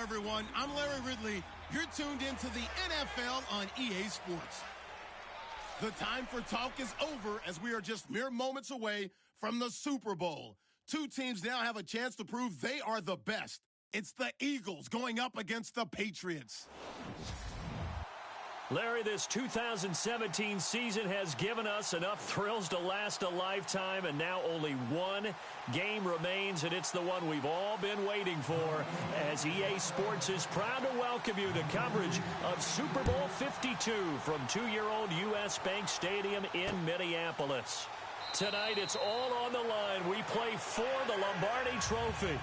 everyone. I'm Larry Ridley. You're tuned into the NFL on EA Sports. The time for talk is over as we are just mere moments away from the Super Bowl. Two teams now have a chance to prove they are the best. It's the Eagles going up against the Patriots. Larry, this 2017 season has given us enough thrills to last a lifetime, and now only one game remains, and it's the one we've all been waiting for, as EA Sports is proud to welcome you to coverage of Super Bowl 52 from 2-year-old U.S. Bank Stadium in Minneapolis. Tonight, it's all on the line. We play for the Lombardi Trophy.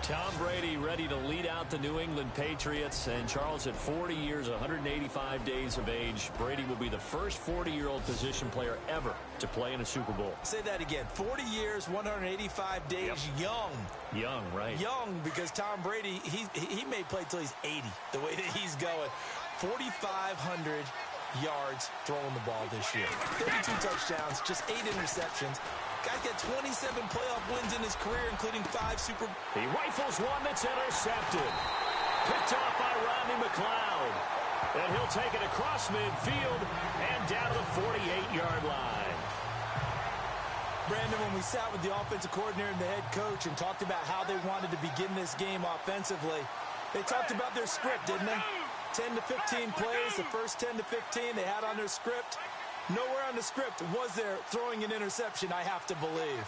Tom Brady ready to lead out the New England Patriots. And Charles, at 40 years, 185 days of age, Brady will be the first 40-year-old position player ever to play in a Super Bowl. Say that again. 40 years, 185 days, Yep. Young. Young, right. Young, because Tom Brady, he may play till he's 80, the way that he's going. 4,500 yards throwing the ball this year. 32 touchdowns, just 8 interceptions. Guy's got 27 playoff wins in his career, including 5 Super Bowls. He rifles one that's intercepted. Picked off by Rodney McLeod. And he'll take it across midfield and down to the 48-yard line. Brandon, when we sat with the offensive coordinator and the head coach and talked about how they wanted to begin this game offensively, they talked about their script, didn't they? 10 to 15 plays, the first 10 to 15 they had on their script. Nowhere on the script was there throwing an interception, I have to believe.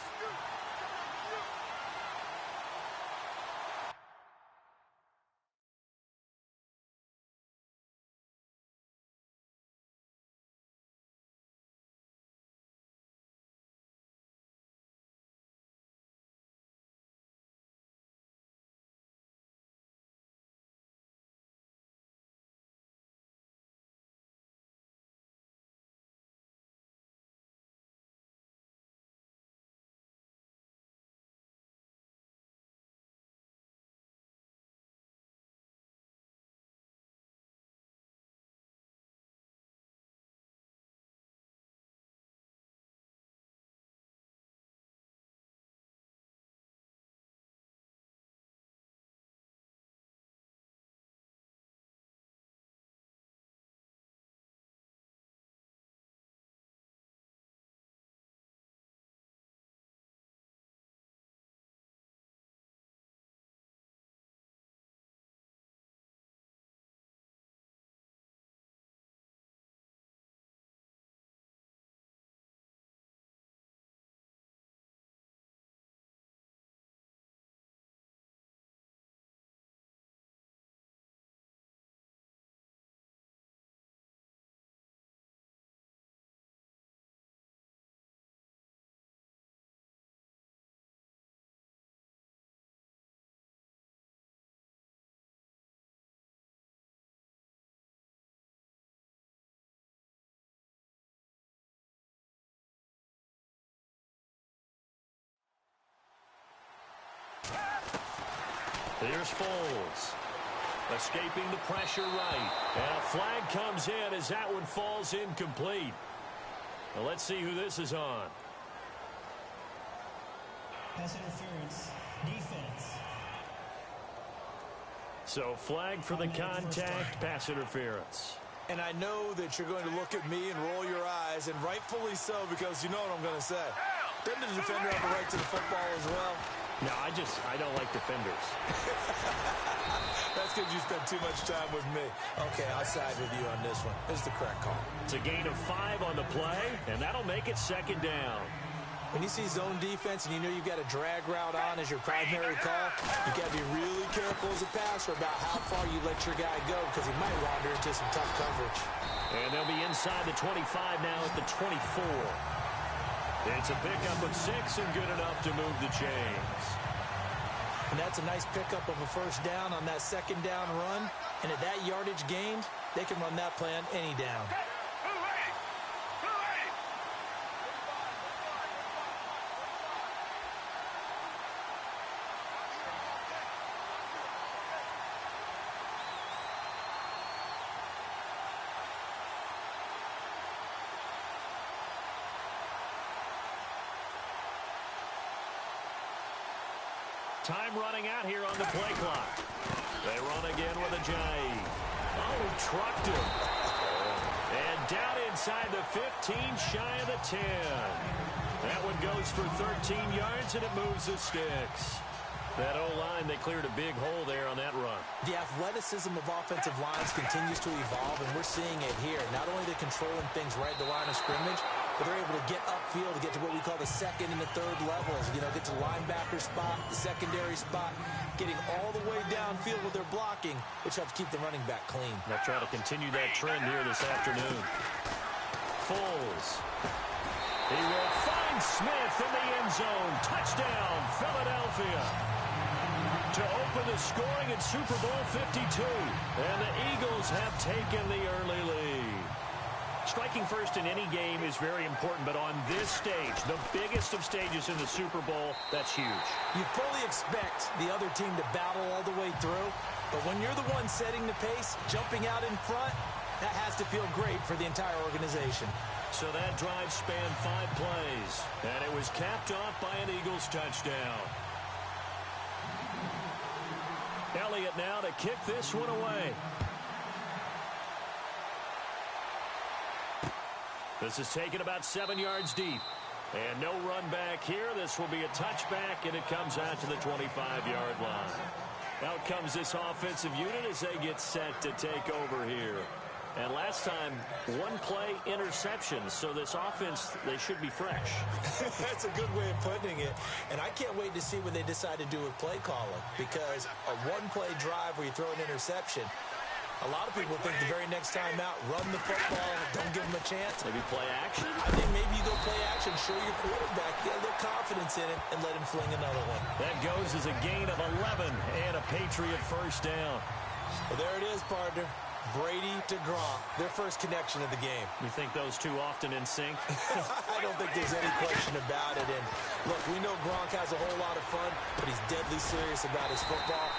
Here's Foles. Escaping the pressure right. And a flag comes in as that one falls incomplete. Well, let's see who this is on. Pass interference. Defense. So flag for the contact, pass interference. And I know that you're going to look at me and roll your eyes, and rightfully so, because you know what I'm going to say. Doesn't the defender have a right to the football as well? No, I don't like defenders. That's because you spent too much time with me. Okay, I'll side with you on this one. It's the correct call. It's a gain of 5 on the play, and that'll make it second down. When you see zone defense and you know you've got a drag route on as your primary call, you got to be really careful as a passer about how far you let your guy go, because he might wander into some tough coverage. And they'll be inside the 25 now at the 24. It's a pickup of 6 and good enough to move the chains. And that's a nice pickup of a first down on that second down run. And at that yardage gained, they can run that play on any down. Time running out here on the play clock. They run again with a J. Oh, trucked him. And down inside the 15, shy of the 10. That one goes for 13 yards, and it moves the sticks. That O-line, they cleared a big hole there on that run. The athleticism of offensive lines continues to evolve, and we're seeing it here. Not only are they controlling things right at the line of scrimmage, but they're able to get upfield to get to what we call the second and the third levels. You know, get to the linebacker spot, the secondary spot, getting all the way downfield with their blocking, which helps keep the running back clean. They'll try to continue that trend here this afternoon. Foles. He will find Smith in the end zone. Touchdown, Philadelphia. To open the scoring in Super Bowl 52. And the Eagles have taken the early lead. Striking first in any game is very important, but on this stage, the biggest of stages in the Super Bowl, that's huge. You fully expect the other team to battle all the way through, but when you're the one setting the pace, jumping out in front, that has to feel great for the entire organization. So that drive spanned 5 plays, and it was capped off by an Eagles touchdown. Elliott now to kick this one away. This is taken about 7 yards deep. And no run back here. This will be a touchback, and it comes out to the 25-yard line. Out comes this offensive unit as they get set to take over here. And last time, 1 play interception. So this offense, they should be fresh. That's a good way of putting it. And I can't wait to see what they decide to do with play calling. Because a 1-play drive where you throw an interception, a lot of people think the very next time out, run the football, don't give them a chance. Maybe play action? I think maybe you go play action, show your quarterback, get a little confidence in it, and let him fling another one. That goes as a gain of 11 and a Patriot first down. Well, there it is, partner. Brady to Gronk, their first connection of the game. You think those two often in sync? I don't think there's any question about it. And look, we know Gronk has a whole lot of fun, but he's deadly serious about his football,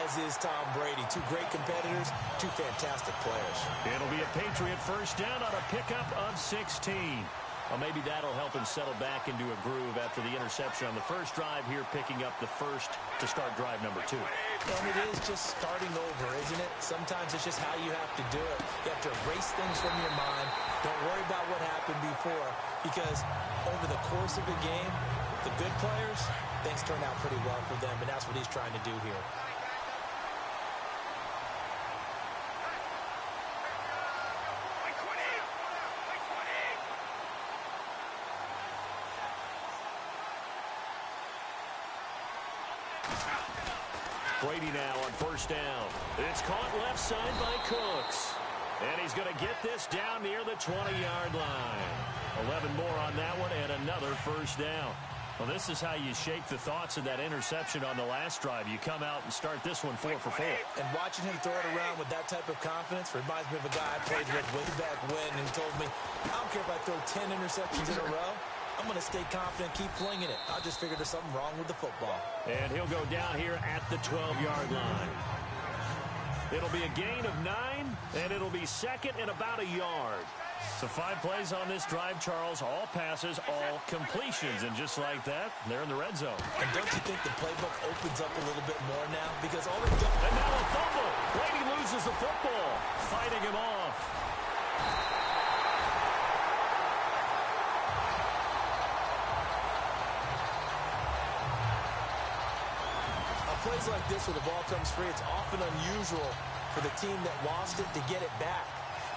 as is Tom Brady. 2 great competitors, 2 fantastic players. It'll be a Patriot first down on a pickup of 16. Well, maybe that'll help him settle back into a groove after the interception on the first drive here, picking up the first to start drive number 2. And it is just starting over, isn't it? Sometimes it's just how you have to do it. You have to erase things from your mind. Don't worry about what happened before, because over the course of a game, the good players, things turn out pretty well for them, and that's what he's trying to do here. Brady now on first down. It's caught left side by Cooks. And he's going to get this down near the 20-yard line. 11 more on that one and another first down. Well, this is how you shape the thoughts of that interception on the last drive. You come out and start this one 4 for 4. And watching him throw it around with that type of confidence reminds me of a guy I played with way back when, and he told me, I don't care if I throw 10 interceptions in a row. I'm going to stay confident, keep flinging it. I just figured there's something wrong with the football. And he'll go down here at the 12-yard line. It'll be a gain of 9, and it'll be second and about a yard. So 5 plays on this drive, Charles. All passes, all completions. And just like that, they're in the red zone. And don't you think the playbook opens up a little bit more now? Because all they've done... And now a fumble. Brady loses the football, fighting him off. Plays like this where the ball comes free, it's often unusual for the team that lost it to get it back,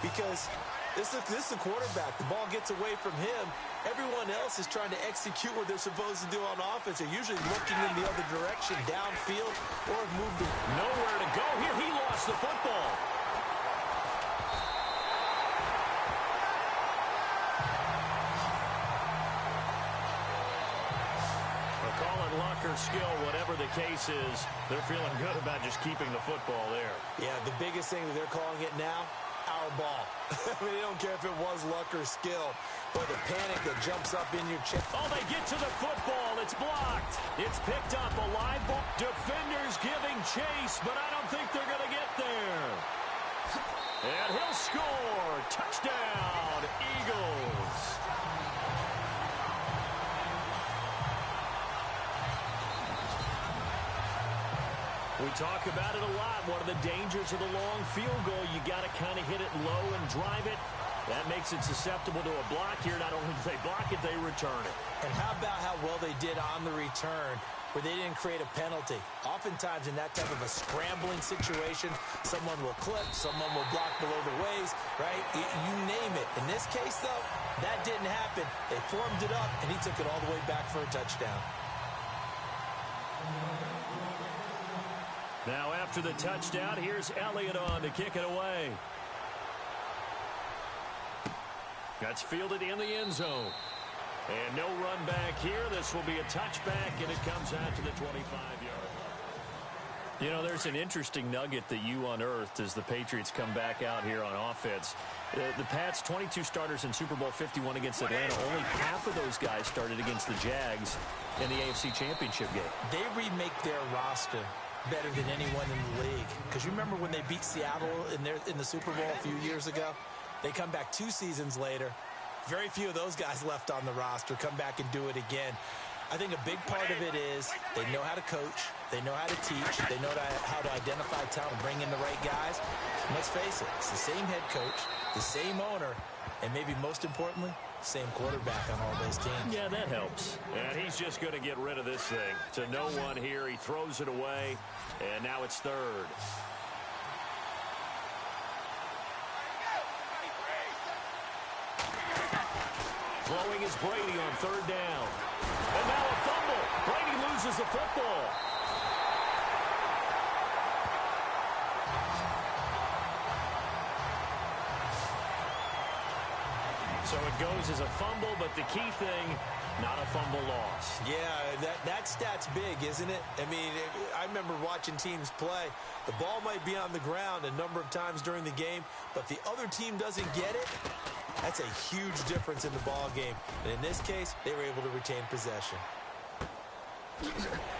because this is a quarterback. The ball gets away from him. Everyone else is trying to execute what they're supposed to do on offense. They're usually looking in the other direction, downfield, or have moved it. Nowhere to go here. He lost the football. Luck or skill, whatever the case is, they're feeling good about just keeping the football there. Yeah, the biggest thing that they're calling it now, our ball. I mean, they don't care if it was luck or skill, but the panic that jumps up in your chest. Oh, they get to the football. It's blocked. It's picked up, a live ball. Defenders giving chase, but I don't think they're going to get there. And he'll score. Touchdown, Eagles. We talk about it a lot. One of the dangers of the long field goal, you got to kind of hit it low and drive it. That makes it susceptible to a block here. Not only do they block it, they return it. And how about how well they did on the return, where they didn't create a penalty? Oftentimes in that type of a scrambling situation, someone will clip, someone will block below the waist, right? You name it. In this case, though, that didn't happen. They formed it up, and he took it all the way back for a touchdown. Now after the touchdown, here's Elliott on to kick it away. That's fielded in the end zone. And no run back here. This will be a touchback, and it comes out to the 25-yard line. You know, there's an interesting nugget that you unearthed as the Patriots come back out here on offense. The Pats, 22 starters in Super Bowl 51 against Atlanta. Only half of those guys started against the Jags in the AFC Championship game. They remake their roster better than anyone in the league. Because you remember when they beat Seattle in the Super Bowl a few years ago? They come back 2 seasons later. Very few of those guys left on the roster. Come back and do it again. I think a big part of it is they know how to coach. They know how to teach. They know how to identify talent, bring in the right guys. And let's face it, it's the same head coach, the same owner, and maybe most importantly, same quarterback on all those teams. Yeah, that helps. And he's just going to get rid of this thing. To no one here. He throws it away, and now it's third. Throwing is Brady on third down. And now a fumble. Brady loses the football. So it goes as a fumble, but the key thing, not a fumble loss. Yeah, that stat's big, isn't it? I mean, I remember watching teams play. The ball might be on the ground a number of times during the game, but the other team doesn't get it. That's a huge difference in the ball game. And in this case, they were able to retain possession.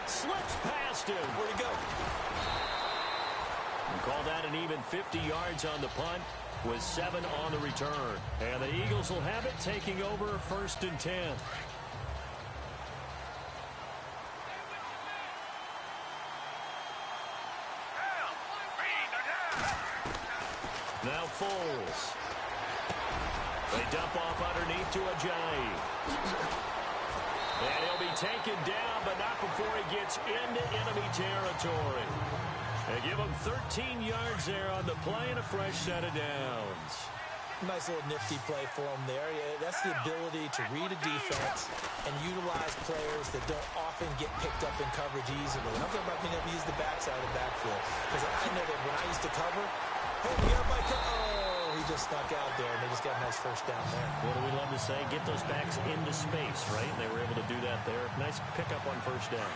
Slips past him. Where'd he go? And call that an even 50 yards on the punt with 7 on the return. And the Eagles will have it, taking over 1st and 10. Now Foles. They dump off underneath to Ajayi. And he'll be taken down, but not before he gets into enemy territory. They give him 13 yards there on the play and a fresh set of downs. Nice little nifty play for him there. Yeah, that's the ability to read a defense and utilize players that don't often get picked up in coverage easily. I'm talking about being able to use the backside of the backfield. Because I know that when I used to cover, hey, we got my he just snuck out there, and they just got a nice first down there. What do we love to say? Get those backs into space, right? And they were able to do that there. Nice pickup on first down.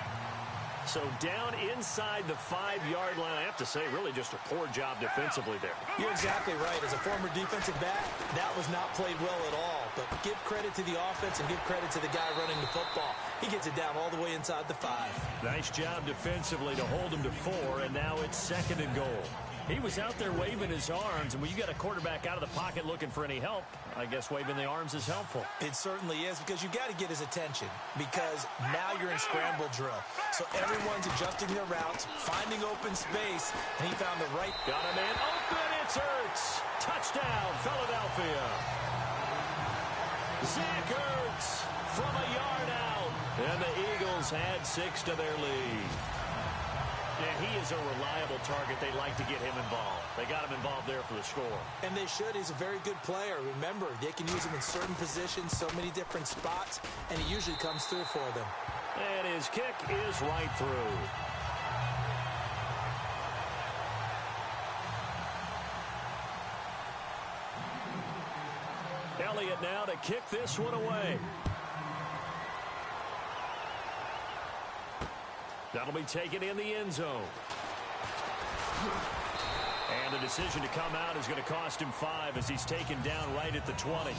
So down inside the 5-yard line, I have to say, really just a poor job defensively there. You're exactly right. As a former defensive back, that was not played well at all. But give credit to the offense and give credit to the guy running the football. He gets it down all the way inside the 5. Nice job defensively to hold him to 4, and now it's 2nd and goal. He was out there waving his arms, and when you got a quarterback out of the pocket looking for any help, I guess waving the arms is helpful. It certainly is, because you got to get his attention, because now you're in scramble drill. So everyone's adjusting their routes, finding open space, and he found the right. Got a man open, it's Ertz. Touchdown, Philadelphia. Zach Ertz from a yard out, and the Eagles add 6 to their lead. And he is a reliable target. They like to get him involved. They got him involved there for the score. And they should. He's a very good player. Remember, they can use him in certain positions, so many different spots, and he usually comes through for them. And his kick is right through. Elliott now to kick this one away. That'll be taken in the end zone. And the decision to come out is going to cost him 5 as he's taken down right at the 20.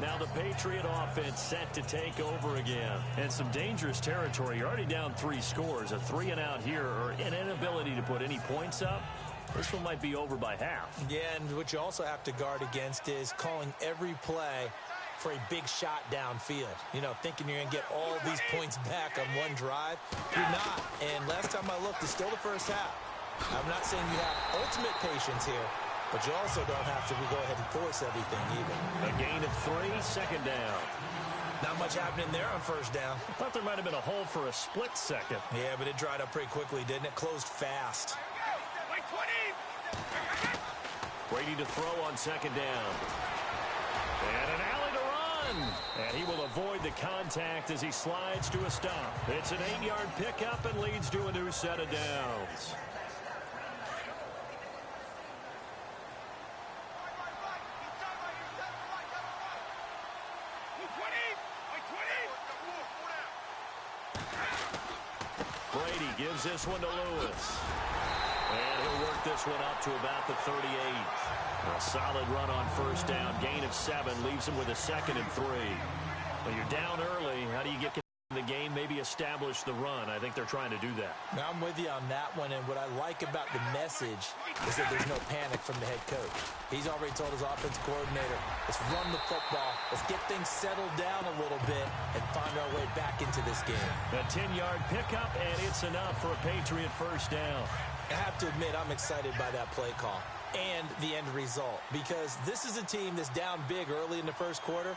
Now the Patriot offense set to take over again. And some dangerous territory. You're already down 3 scores. A 3-and-out here, or an inability to put any points up. This one might be over by half. Yeah, and what you also have to guard against is calling every play for a big shot downfield. You know, thinking you're going to get all these points back on one drive. You're not. And last time I looked, it's still the first half. I'm not saying you have ultimate patience here, but you also don't have to go ahead and force everything either. A gain of 3, second down. Not much happening there on first down. I thought there might have been a hole for a split second. Yeah, but it dried up pretty quickly, didn't it? Closed fast. Brady to throw on second down. And an alley to run. And he will avoid the contact as he slides to a stop. It's an 8-yard pickup and leads to a new set of downs. Brady gives this one to Lewis. And he'll work this one up to about the 38. A solid run on first down. Gain of 7 leaves him with a 2nd and 3. When you're down early, how do you get in the game? Maybe establish the run. I think they're trying to do that. Now, I'm with you on that one, and what I like about the message is that there's no panic from the head coach. He's already told his offensive coordinator, let's run the football, let's get things settled down a little bit, and find our way back into this game. A 10-yard pickup, and it's enough for a Patriot first down. I have to admit, I'm excited by that play call and the end result, because this is a team that's down big early in the first quarter,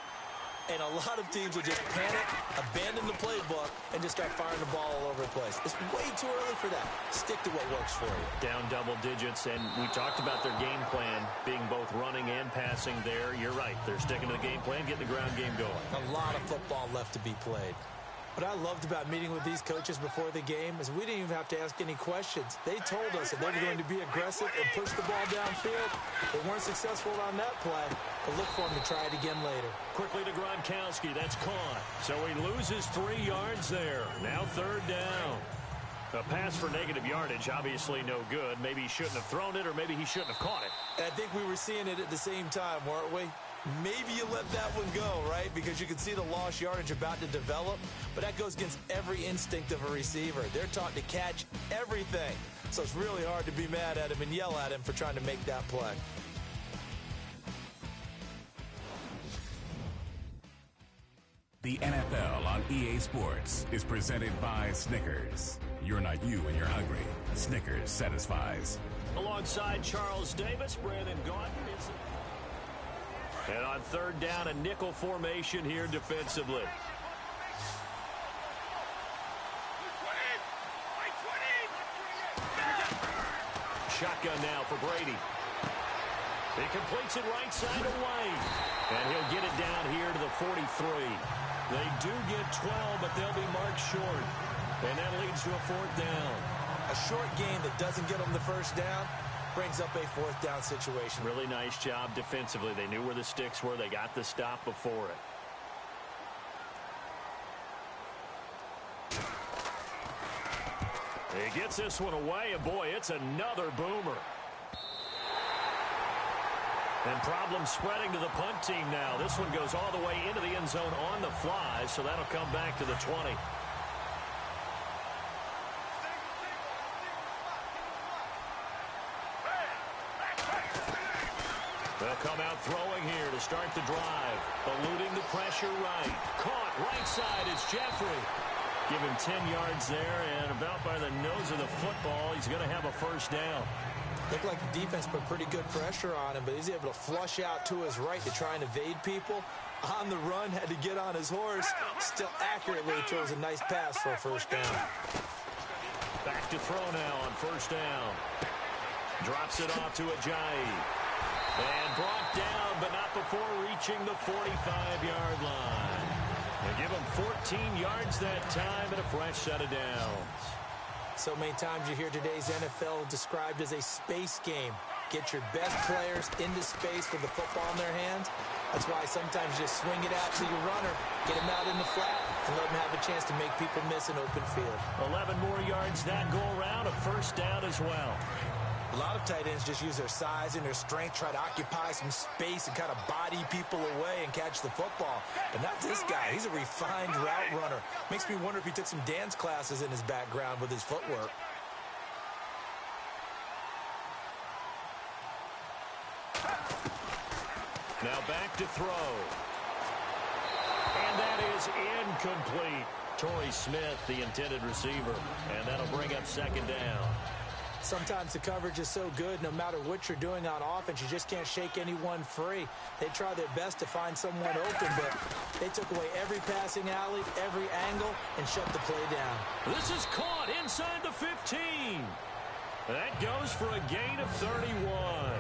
and a lot of teams will just panic, abandon the playbook, and just start firing the ball all over the place. It's way too early for that. Stick to what works for you. Down double digits, and we talked about their game plan being both running and passing there. You're right. They're sticking to the game plan, getting the ground game going. A lot of football left to be played. What I loved about meeting with these coaches before the game is we didn't even have to ask any questions. They told us that they were going to be aggressive and push the ball downfield. They weren't successful on that play, but look for them to try it again later. Quickly to Gronkowski. That's caught. So he loses 3 yards there. Now third down. A pass for negative yardage, obviously no good. Maybe he shouldn't have thrown it, or maybe he shouldn't have caught it. I think we were seeing it at the same time, weren't we? Maybe you let that one go, right? Because you can see the lost yardage about to develop. But that goes against every instinct of a receiver. They're taught to catch everything. So it's really hard to be mad at him and yell at him for trying to make that play. The NFL on EA Sports is presented by Snickers. You're not you when you're hungry. Snickers satisfies. Alongside Charles Davis, Brandon Gaudin. And on third down, a nickel formation here defensively. Shotgun now for Brady. He completes it right side to White. And he'll get it down here to the 43. They do get 12, but they'll be marked short. And that leads to a fourth down. A short game that doesn't get them the first down brings up a fourth down situation. Really nice job defensively. They knew where the sticks were. They got the stop before it. He gets this one away, and boy, it's another boomer. And problems spreading to the punt team now. This one goes all the way into the end zone on the fly, so that'll come back to the 20. They'll come out throwing here to start the drive. Eluding the pressure right. Caught right side is Jeffrey. Give him 10 yards there, and about by the nose of the football, he's going to have a first down. Looked like the defense put pretty good pressure on him, but he's able to flush out to his right to try and evade people. On the run, had to get on his horse. Still accurately throws a nice pass for a first down. Back to throw now on first down. Drops it off to Ajayi. And brought down, but not before reaching the 45-yard line. They give him 14 yards that time and a fresh set of downs. So many times you hear today's NFL described as a space game. Get your best players into space with the football in their hands. That's why sometimes you just swing it out to your runner, get him out in the flat, and let him have a chance to make people miss an open field. 11 more yards that go around, a first down as well. A lot of tight ends just use their size and their strength, try to occupy some space and kind of body people away and catch the football. But not this guy. He's a refined route runner. Makes me wonder if he took some dance classes in his background with his footwork. Now back to throw. that is incomplete. Torrey Smith, the intended receiver, and that'll bring up second down. Sometimes the coverage is so good, no matter what you're doing on offense, you just can't shake anyone free. They try their best to find someone open, but they took away every passing alley, every angle, and shut the play down. This is caught inside the 15. That goes for a gain of 31.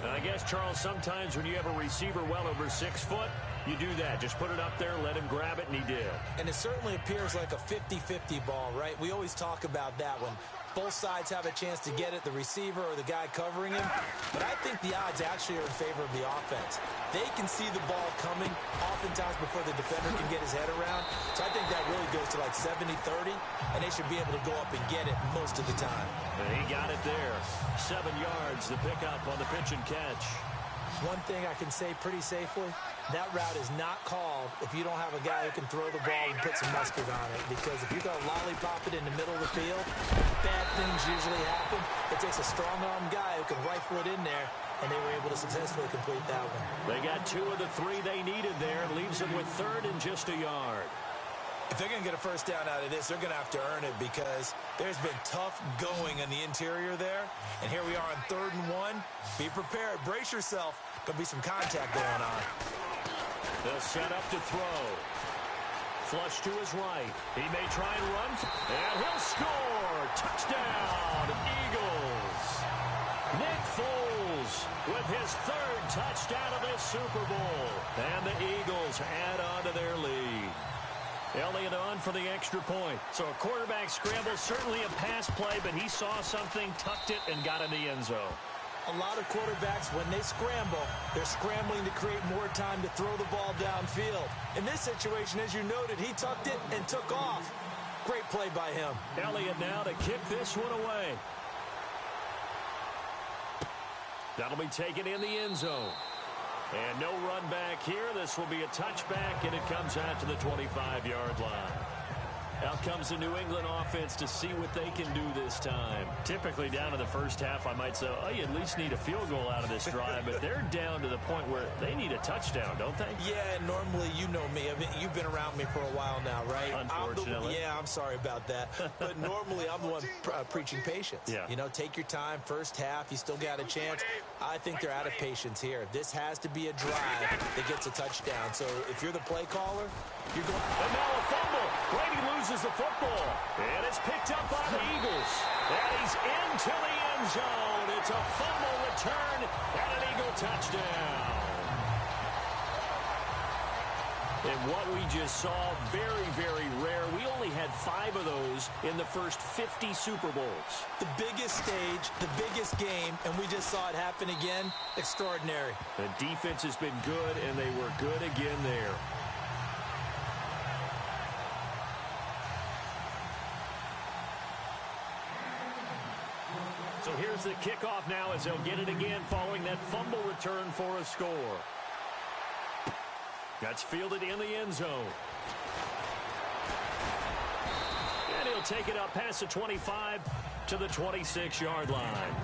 And I guess, Charles, sometimes when you have a receiver well over 6 foot, you do that. Just put it up there, let him grab it, and he did. And it certainly appears like a 50-50 ball, right? We always talk about that when both sides have a chance to get it, the receiver or the guy covering him. But I think the odds actually are in favor of the offense. They can see the ball coming oftentimes before the defender can get his head around. So I think that really goes to like 70-30, and they should be able to go up and get it most of the time. And he got it there. 7 yards, the pickup on the pitch and catch. One thing I can say pretty safely, that route is not called if you don't have a guy who can throw the ball and put some mustard on it. Because if you're going to lollipop it in the middle of the field, bad things usually happen. It takes a strong-arm guy who can rifle it in there, and they were able to successfully complete that one. They got 2 of the 3 they needed there. Leaves them with 3rd and just a yard. If they're going to get a first down out of this, they're going to have to earn it because there's been tough going in the interior there. And here we are on 3rd and 1. Be prepared. Brace yourself. Going to be some contact going on. They'll set up to throw. Flush to his right. He may try and run. And he'll score. Touchdown, Eagles. Nick Foles with his 3rd touchdown of this Super Bowl. And the Eagles add on to their lead. Elliott on for the extra point. So a quarterback scramble, certainly a pass play, but he saw something, tucked it, and got in the end zone. A lot of quarterbacks, when they scramble, they're scrambling to create more time to throw the ball downfield. In this situation, as you noted, he tucked it and took off. Great play by him. Elliott now to kick this one away. That'll be taken in the end zone. And no run back here. This will be a touchback, and it comes out to the 25-yard line. Out comes the New England offense to see what they can do this time. Typically down in the first half, I might say, oh, you at least need a field goal out of this drive. But they're down to the point where they need a touchdown, don't they? Yeah, normally, you know me. You've been around me for a while now, right? Unfortunately. I'm sorry about that. But normally, I'm the one preaching patience. Yeah. You know, take your time. First half, you still got a chance. I think they're out of patience here. This has to be a drive that gets a touchdown. So if you're the play caller, you're going. And now a fumble. Brady loses the football. And it's picked up by the Eagles. And he's into the end zone. It's a fumble return and an Eagle touchdown. And what we just saw, very, very rare. We only had 5 of those in the first 50 Super Bowls. The biggest stage, the biggest game, and we just saw it happen again. Extraordinary. The defense has been good, and they were good again there. So here's the kickoff now as they'll get it again following that fumble return for a score. That's fielded in the end zone. And he'll take it up past the 25 to the 26-yard line.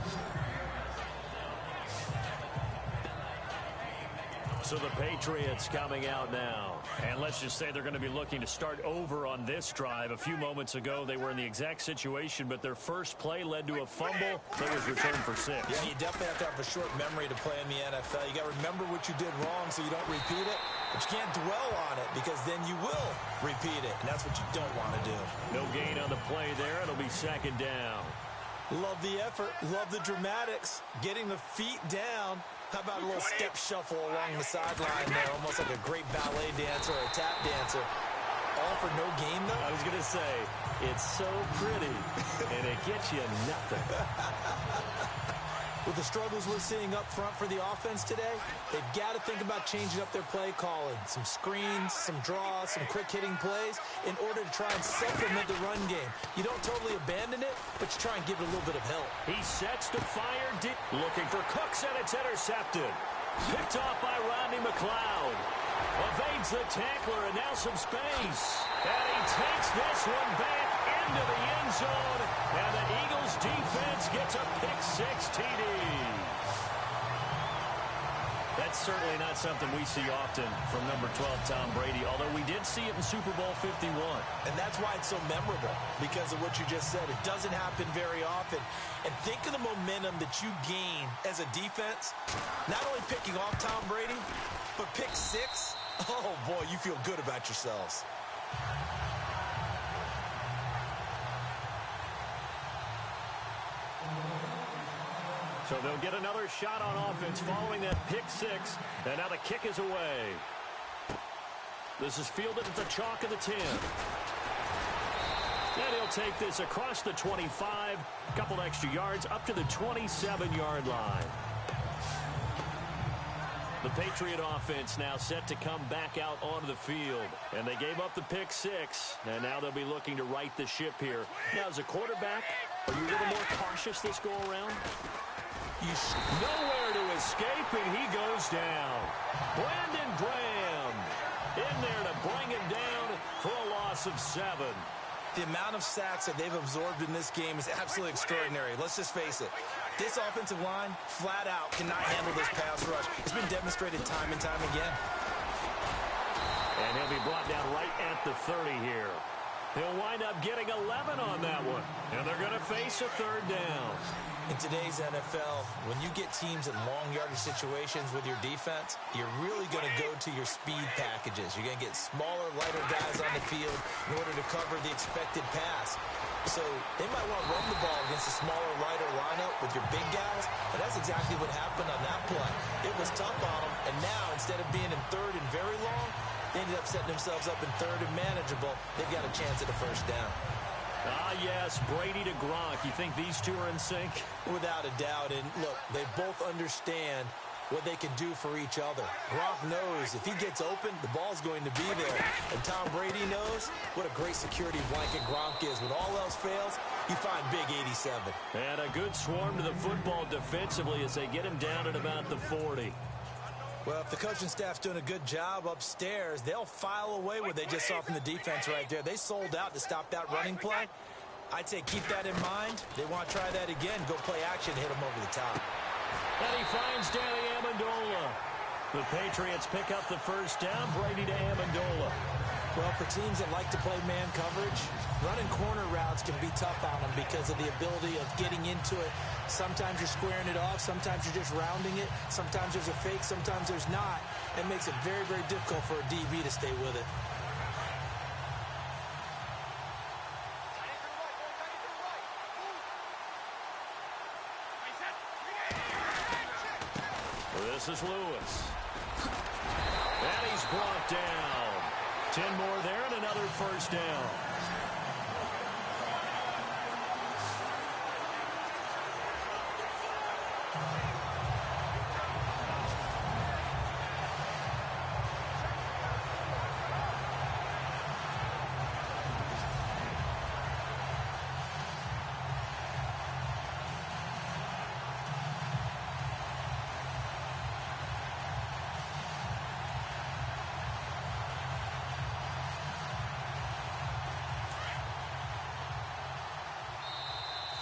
So the Patriots coming out now. And let's just say they're going to be looking to start over on this drive. A few moments ago, they were in the exact situation, but their first play led to a fumble that was returned for 6. Yeah, you definitely have to have a short memory to play in the NFL. You got to remember what you did wrong so you don't repeat it. But you can't dwell on it because then you will repeat it, and that's what you don't want to do. No gain on the play there. It'll be second down. Love the effort. Love the dramatics. Getting the feet down. How about a little step shuffle along the sideline there, almost like a great ballet dancer or a tap dancer. All for no gain, though? I was going to say, it's so pretty, and it gets you nothing. With the struggles we're seeing up front for the offense today, they've got to think about changing up their play calling. Some screens, some draws, some quick-hitting plays in order to try and supplement the run game. You don't totally abandon it, but you try and give it a little bit of help. He sets to fire deep. Looking for Cooks, and it's intercepted. Picked off by Rodney McLeod. Evades the tackler, and now some space. And he takes this one back into the end zone. And the Eagles defense gets a pick-6 TD. That That's certainly not something we see often from number 12, Tom Brady, although we did see it in Super Bowl 51. And that's why it's so memorable, because of what you just said. It doesn't happen very often. And think of the momentum that you gain as a defense, not only picking off Tom Brady, but pick 6. Oh, boy, you feel good about yourselves. So they'll get another shot on offense following that pick 6. And now the kick is away. This is fielded at the chalk of the 10. And he'll take this across the 25, a couple extra yards, up to the 27-yard line. The Patriot offense now set to come back out onto the field. And they gave up the pick 6, and now they'll be looking to right the ship here. Now, as a quarterback, are you a little more cautious this go-around? Nowhere to escape, and he goes down. Brandon Graham in there to bring him down for a loss of 7. The amount of sacks that they've absorbed in this game is absolutely extraordinary. Let's just face it. This offensive line, flat out, cannot handle this pass rush. It's been demonstrated time and time again. And he'll be brought down right at the 30 here. He'll wind up getting 11 on that one. And they're going to face a 3rd down. In today's NFL, when you get teams in long yardage situations with your defense, you're really going to go to your speed packages. You're going to get smaller, lighter guys on the field in order to cover the expected pass. So they might want to run the ball against a smaller, lighter lineup with your big guys, and that's exactly what happened on that play. It was tough on them, and now instead of being in 3rd and very long, they ended up setting themselves up in 3rd and manageable. They've got a chance at a 1st down. Ah, yes, Brady to Gronk. You think these two are in sync? Without a doubt. And look, they both understand what they can do for each other. Gronk knows if he gets open, the ball's going to be there. And Tom Brady knows what a great security blanket Gronk is. When all else fails, you find big 87. And a good swarm to the football defensively as they get him down at about the 40. Well, if the coaching staff's doing a good job upstairs, they'll file away what they just saw from the defense right there. They sold out to stop that running play. I'd say keep that in mind. They want to try that again. Go play action, hit them over the top. And he finds Danny Amendola. The Patriots pick up the 1st down. Brady to Amendola. Well, for teams that like to play man coverage, running corner routes can be tough on them because of the ability of getting into it. Sometimes you're squaring it off. Sometimes you're just rounding it. Sometimes there's a fake. Sometimes there's not. It makes it very, very difficult for a DB to stay with it. This is Lewis. And he's brought down. 10 more there and another 1st down.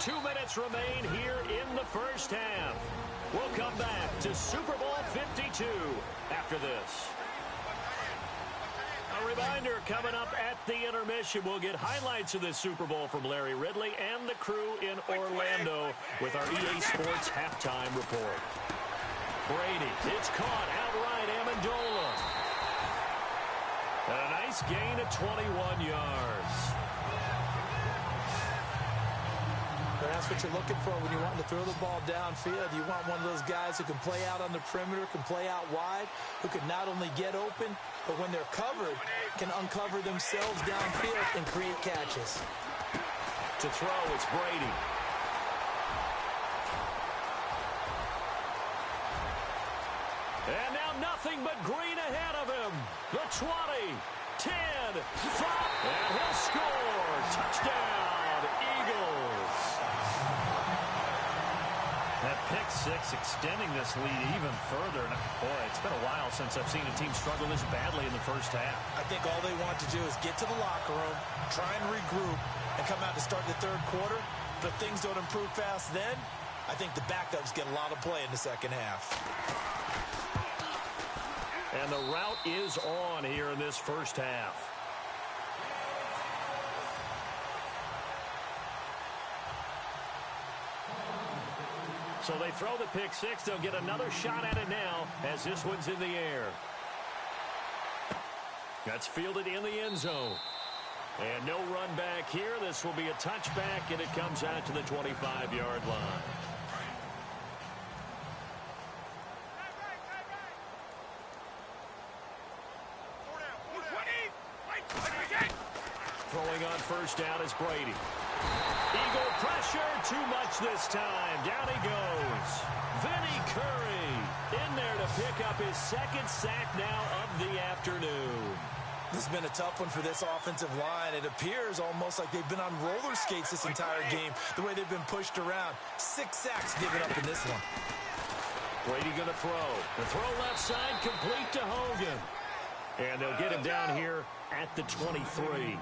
Two minutes remain here in the 1st half. We'll come back to Super Bowl 52 after this. A reminder, coming up at the intermission, we'll get highlights of this Super Bowl from Larry Ridley and the crew in Orlando with our EA Sports halftime report. Brady, it's caught outright, Amendola. And a nice gain of 21 yards. That's what you're looking for when you want to throw the ball downfield. You want one of those guys who can play out on the perimeter, can play out wide, who can not only get open, but when they're covered, can uncover themselves downfield and create catches. To throw, it's Brady. And now nothing but green ahead of him. The 20, 10, 5, and he'll score. Touchdown, Eagles. That pick 6 extending this lead even further. Boy, it's been a while since I've seen a team struggle this badly in the 1st half. I think all they want to do is get to the locker room, try and regroup, and come out to start the 3rd quarter. But if things don't improve fast then, I think the backups get a lot of play in the 2nd half. And the route is on here in this first half. So they throw the pick six. They'll get another shot at it now as this one's in the air. That's fielded in the end zone. And no run back here. This will be a touchback, and it comes out to the 25-yard line. Throwing on first down is Brady. Eagle pressure, too much this time. Down he goes. Vinny Curry in there to pick up his second sack now of the afternoon. This has been a tough one for this offensive line. It appears almost like they've been on roller skates this entire game, the way they've been pushed around. 6 sacks given up in this one. Brady going to throw. The throw left side, complete to Hogan. And they'll get him down here at the 23.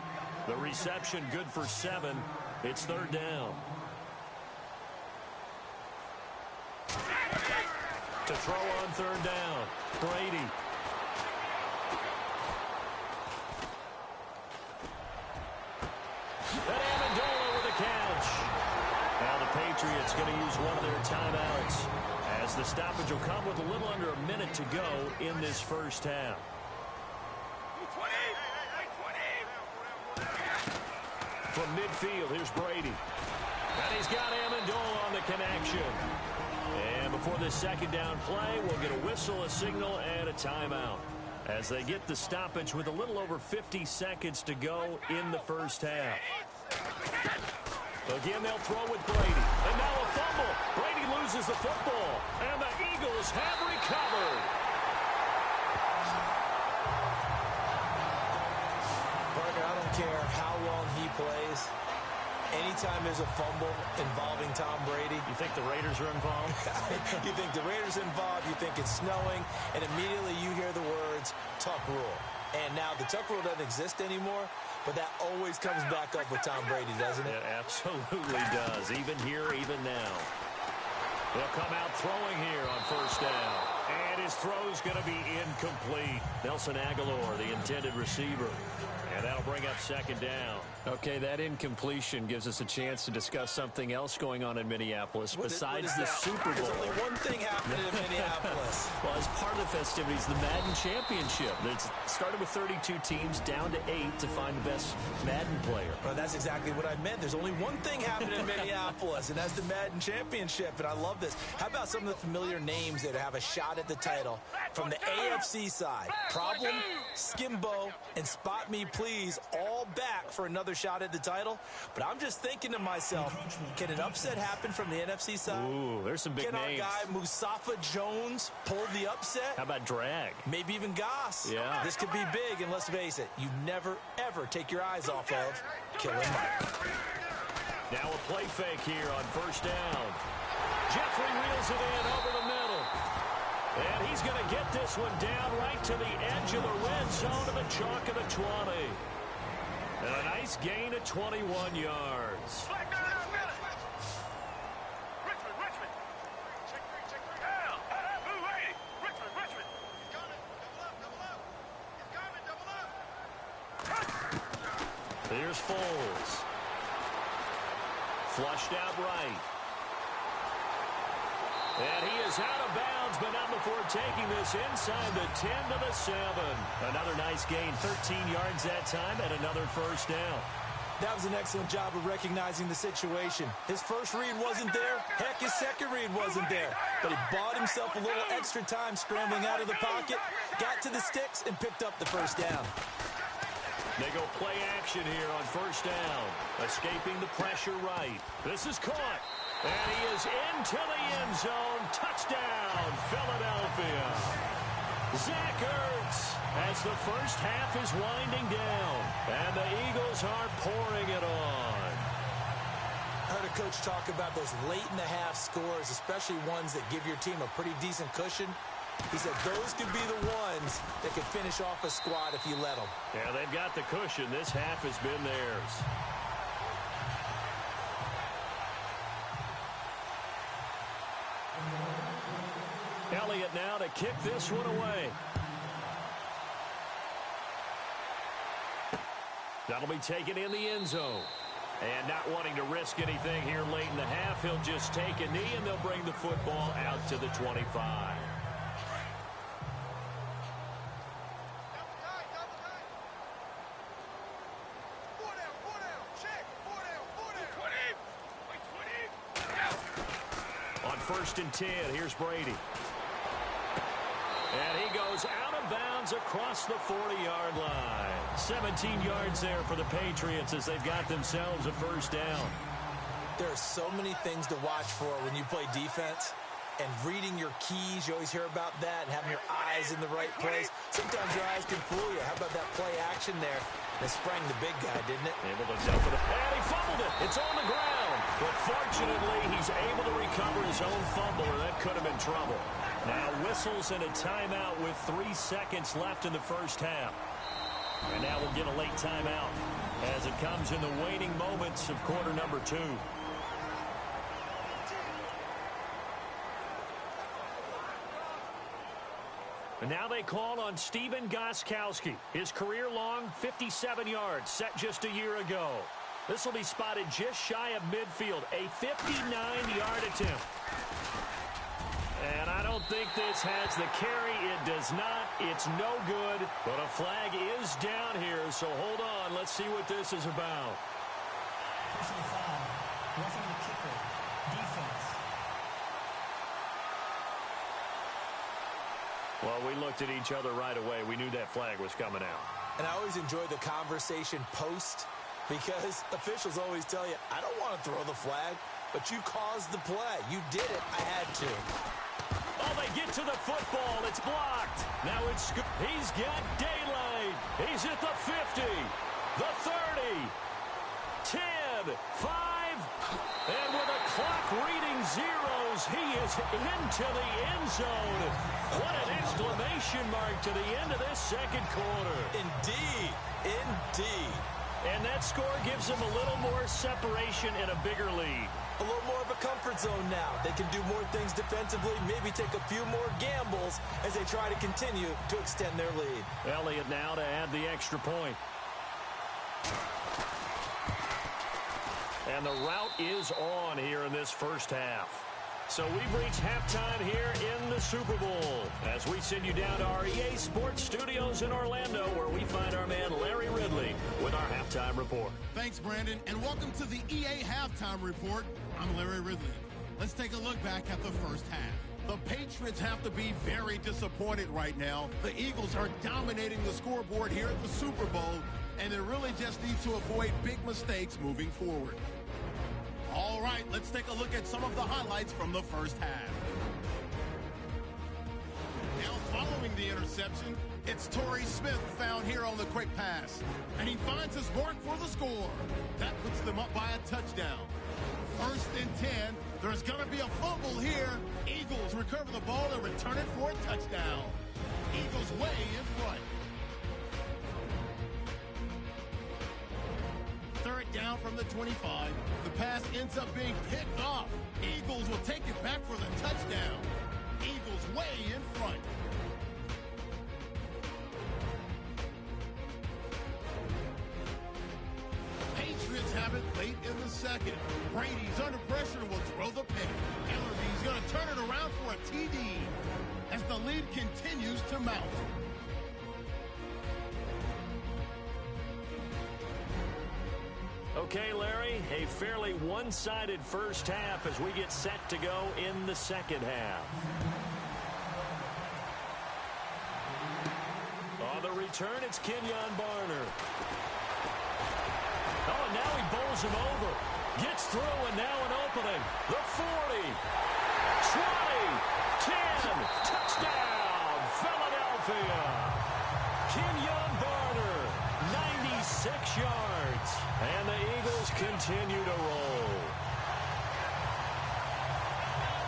The reception good for 7. It's third down. To throw on third down, Brady. And Amendola with a catch. Now the Patriots going to use one of their timeouts as the stoppage will come with a little under a minute to go in this first half. From midfield, here's Brady. And he's got Amendola on the connection. And before this second down play, we'll get a whistle, a signal, and a timeout as they get the stoppage with a little over 50 seconds to go in the first half. Again, they'll throw with Brady. And now a fumble. Brady loses the football. And the Eagles have recovered. Parker, I don't care how long he plays. Anytime there's a fumble involving Tom Brady. You think the Raiders are involved? You think the Raiders are involved, you think it's snowing, and immediately you hear the words, Tuck Rule. And now the Tuck Rule doesn't exist anymore, but that always comes back up with Tom Brady, doesn't it? It absolutely does, even here, even now. They'll come out throwing here on first down. And his throw's going to be incomplete. Nelson Aguilar, the intended receiver. And that'll bring up second down. Okay, that incompletion gives us a chance to discuss something else going on in Minneapolis besides the Super Bowl. There's only one thing happening in Minneapolis. Well, as part of the festivities, the Madden Championship. It started with 32 teams down to 8 to find the best Madden player. Well, that's exactly what I meant. There's only one thing happening in Minneapolis, and that's the Madden Championship, and I love this. How about some of the familiar names that have a shot at the title from the AFC side? Problem, Skimbo, and Spot Me Please, all back for another shot at the title. But I'm just thinking to myself, can an upset happen from the NFC side? Ooh, there's some big names. Can our guy Mustafa Jones pull the upset? How about Drag? Maybe even Goss. Yeah. This could be big, and let's face it, you never, ever take your eyes off of Killer Mike. Now a play fake here on first down. Jeffrey reels it in over the middle. And he's going to get this one down right to the edge of the red zone to the chalk of the 20. And a nice gain of 21 yards. Here's Foles. Flushed out right. And he is out of bounds, but not before taking this inside the 10 to the 7. Another nice gain, 13 yards that time, and another first down. That was an excellent job of recognizing the situation. His first read wasn't there. Heck, his second read wasn't there. But he bought himself a little extra time scrambling out of the pocket, got to the sticks, and picked up the first down. They go play action here on first down. Escaping the pressure right. This is caught. And he is into the end zone. Touchdown, Philadelphia. Zach Ertz as the first half is winding down. And the Eagles are pouring it on. I heard a coach talk about those late-in-the-half scores, especially ones that give your team a pretty decent cushion. He said those could be the ones that could finish off a squad if you let them. Yeah, they've got the cushion. This half has been theirs. Elliott now to kick this one away. That'll be taken in the end zone. And not wanting to risk anything here late in the half, he'll just take a knee, and they'll bring the football out to the 25. On 1st and 10, here's Brady. And he goes out of bounds across the 40-yard line. 17 yards there for the Patriots as they've got themselves a first down. There are so many things to watch for when you play defense. And reading your keys, you always hear about that, and having your eyes in the right place. Sometimes your eyes can fool you. How about that play action there? They sprang the big guy, didn't it? Able to dump it. And he fumbled it. It's on the ground. But fortunately, he's able to recover his own fumble, or that could have been trouble. Now whistles and a timeout with 3 seconds left in the first half. And now we'll get a late timeout as it comes in the waning moments of quarter number 2. And now they call on Stephen Gostkowski. His career-long 57 yards set just a year ago. This will be spotted just shy of midfield. A 59-yard attempt. And I don't think this has the carry. It does not. It's no good. But a flag is down here, so hold on. Let's see what this is about. Personal foul. Roughing the kicker. Defense. Well, we looked at each other right away. We knew that flag was coming out. And I always enjoy the conversation post because officials always tell you, I don't want to throw the flag, but you caused the play. You did it. I had to. Oh, they get to the football. It's blocked. Now he's got daylight. He's at the 50, the 30, 10, 5, and with a clock reading zeros, he is into the end zone. What an exclamation mark to the end of this second quarter. Indeed. Indeed. And that score gives them a little more separation and a bigger lead. A little more of a comfort zone now. They can do more things defensively, maybe take a few more gambles as they try to continue to extend their lead. Elliott now to add the extra point. And the route is on here in this first half. So we've reached halftime here in the Super Bowl as we send you down to our EA Sports Studios in Orlando where we find our man Larry Ridley with our halftime report. Thanks, Brandon, and welcome to the EA Halftime Report. I'm Larry Ridley. Let's take a look back at the first half. The Patriots have to be very disappointed right now. The Eagles are dominating the scoreboard here at the Super Bowl, and they really just need to avoid big mistakes moving forward. All right, let's take a look at some of the highlights from the first half. Now following the interception, it's Torrey Smith found here on the quick pass. And he finds his mark for the score. That puts them up by a touchdown. 1st and 10, there's going to be a fumble here. Eagles recover the ball and return it for a touchdown. Eagles way in front. 3rd down from the 25. The pass ends up being picked off. Eagles will take it back for the touchdown. Eagles way in front. Patriots have it late in the second. Brady's under pressure and will throw the pick. Ellerby's going to turn it around for a TD as the lead continues to mount. Okay, Larry, a fairly one-sided first half as we get set to go in the second half. On the return, it's Kenyon Barner. Oh, and now he bowls him over. Gets through, and now an opening. The 40, 20, 10, touchdown, Philadelphia. Kenyon Barner, 96 yards. And the Eagles continue to roll.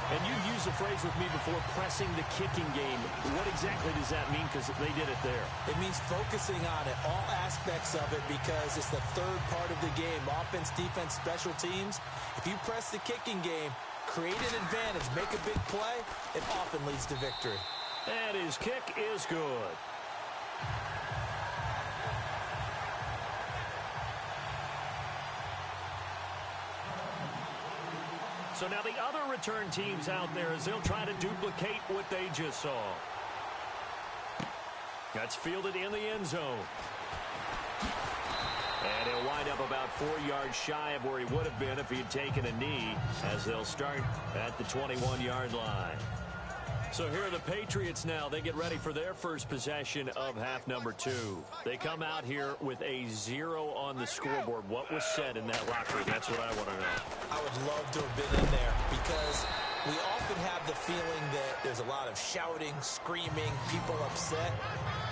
And you've used the phrase with me before, pressing the kicking game. What exactly does that mean? Because they did it there. It means focusing on it, all aspects of it, because it's the third part of the game. Offense, defense, special teams. If you press the kicking game, create an advantage, make a big play, it often leads to victory. And his kick is good. So now the other return teams out there as they'll try to duplicate what they just saw. That's fielded in the end zone. And he'll wind up about 4 yards shy of where he would have been if he had taken a knee, as they'll start at the 21-yard line. So here are the Patriots now. They get ready for their first possession of half number 2. They come out here with a 0 on the scoreboard. What was said in that locker room? That's what I want to know. I would love to have been in there because we often have the feeling that there's a lot of shouting, screaming, people upset.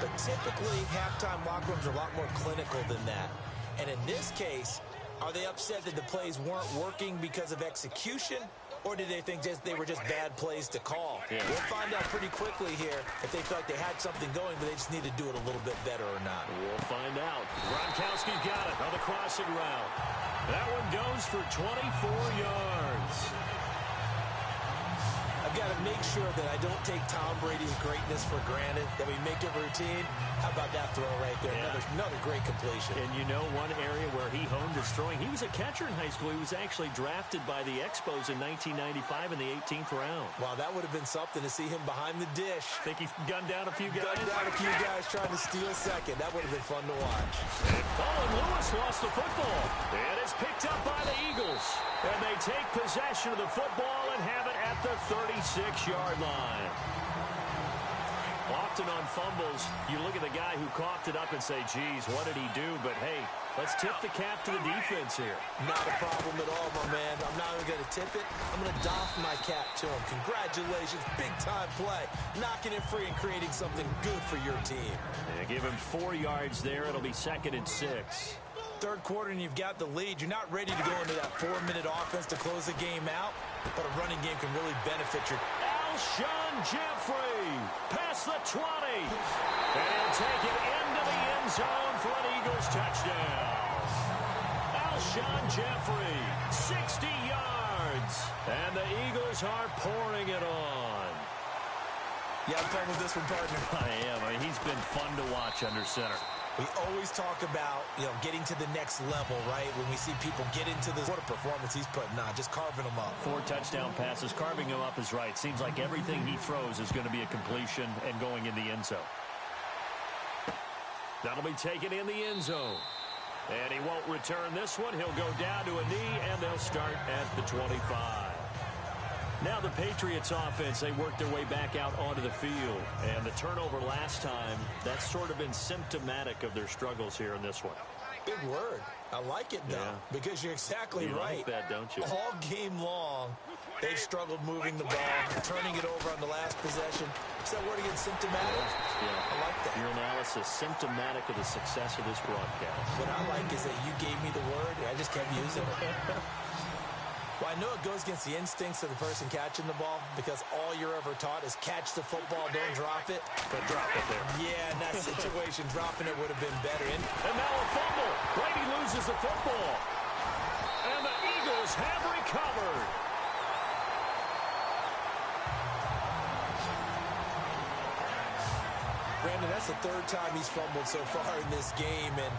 But typically, halftime locker rooms are a lot more clinical than that. And in this case, are they upset that the plays weren't working because of execution? Or did they think they were just bad plays to call? Yeah. We'll find out pretty quickly here if they felt like they had something going, but they just need to do it a little bit better or not. We'll find out. Gronkowski's got it on the crossing route. That one goes for 24 yards. I've got to make sure that I don't take Tom Brady's greatness for granted, that we make it routine. How about that throw right there? Yeah. Another great completion. And you know one area where he honed his throwing, he was a catcher in high school. He was actually drafted by the Expos in 1995 in the 18th round. Wow, that would have been something to see him behind the dish. Think he gunned down a few guys? Gunned down a few guys trying to steal second. That would have been fun to watch. And Colin Lewis lost the football. And it's picked up by the Eagles. And they take possession of the football and have it at the 36-yard line. Often on fumbles, you look at the guy who coughed it up and say, geez, what did he do? But, hey, let's tip the cap to the defense here. Not a problem at all, my man. I'm not even going to tip it. I'm going to doff my cap to him. Congratulations. Big-time play. Knocking it free and creating something good for your team. Yeah, give him 4 yards there. It'll be 2nd and 6. Third quarter and you've got the lead. You're not ready to go into that 4-minute offense to close the game out, but a running game can really benefit your... Alshon Jeffrey past the 20. And he'll take it into the end zone for an Eagles touchdown. Alshon Jeffrey, 60 yards. And the Eagles are pouring it on. You have fun with this one, partner? I am. I mean, he's been fun to watch under center. We always talk about, getting to the next level, right? When we see people get into this, what a performance he's putting on, just carving them up. 4 touchdown passes, carving them up is right. Seems like everything he throws is going to be a completion and going in the end zone. That'll be taken in the end zone. And he won't return this one. He'll go down to a knee, and they'll start at the 25. Now the Patriots offense, they work their way back out onto the field. And the turnover last time, that's sort of been symptomatic of their struggles here in this one. Big word. I like it, though, because you're exactly right. You like that, don't you? All game long, they've struggled moving the ball, turning it over on the last possession. Is that word again, symptomatic? Yeah. I like that. Your analysis, symptomatic of the success of this broadcast. What I like is that you gave me the word, and I just kept using it. Well, I know it goes against the instincts of the person catching the ball because all you're ever taught is catch the football, don't drop it. But drop it there. Yeah, in that situation, dropping it would have been better. And now a fumble. Brady loses the football. And the Eagles have recovered. Brandon, that's the 3rd time he's fumbled so far in this game. And,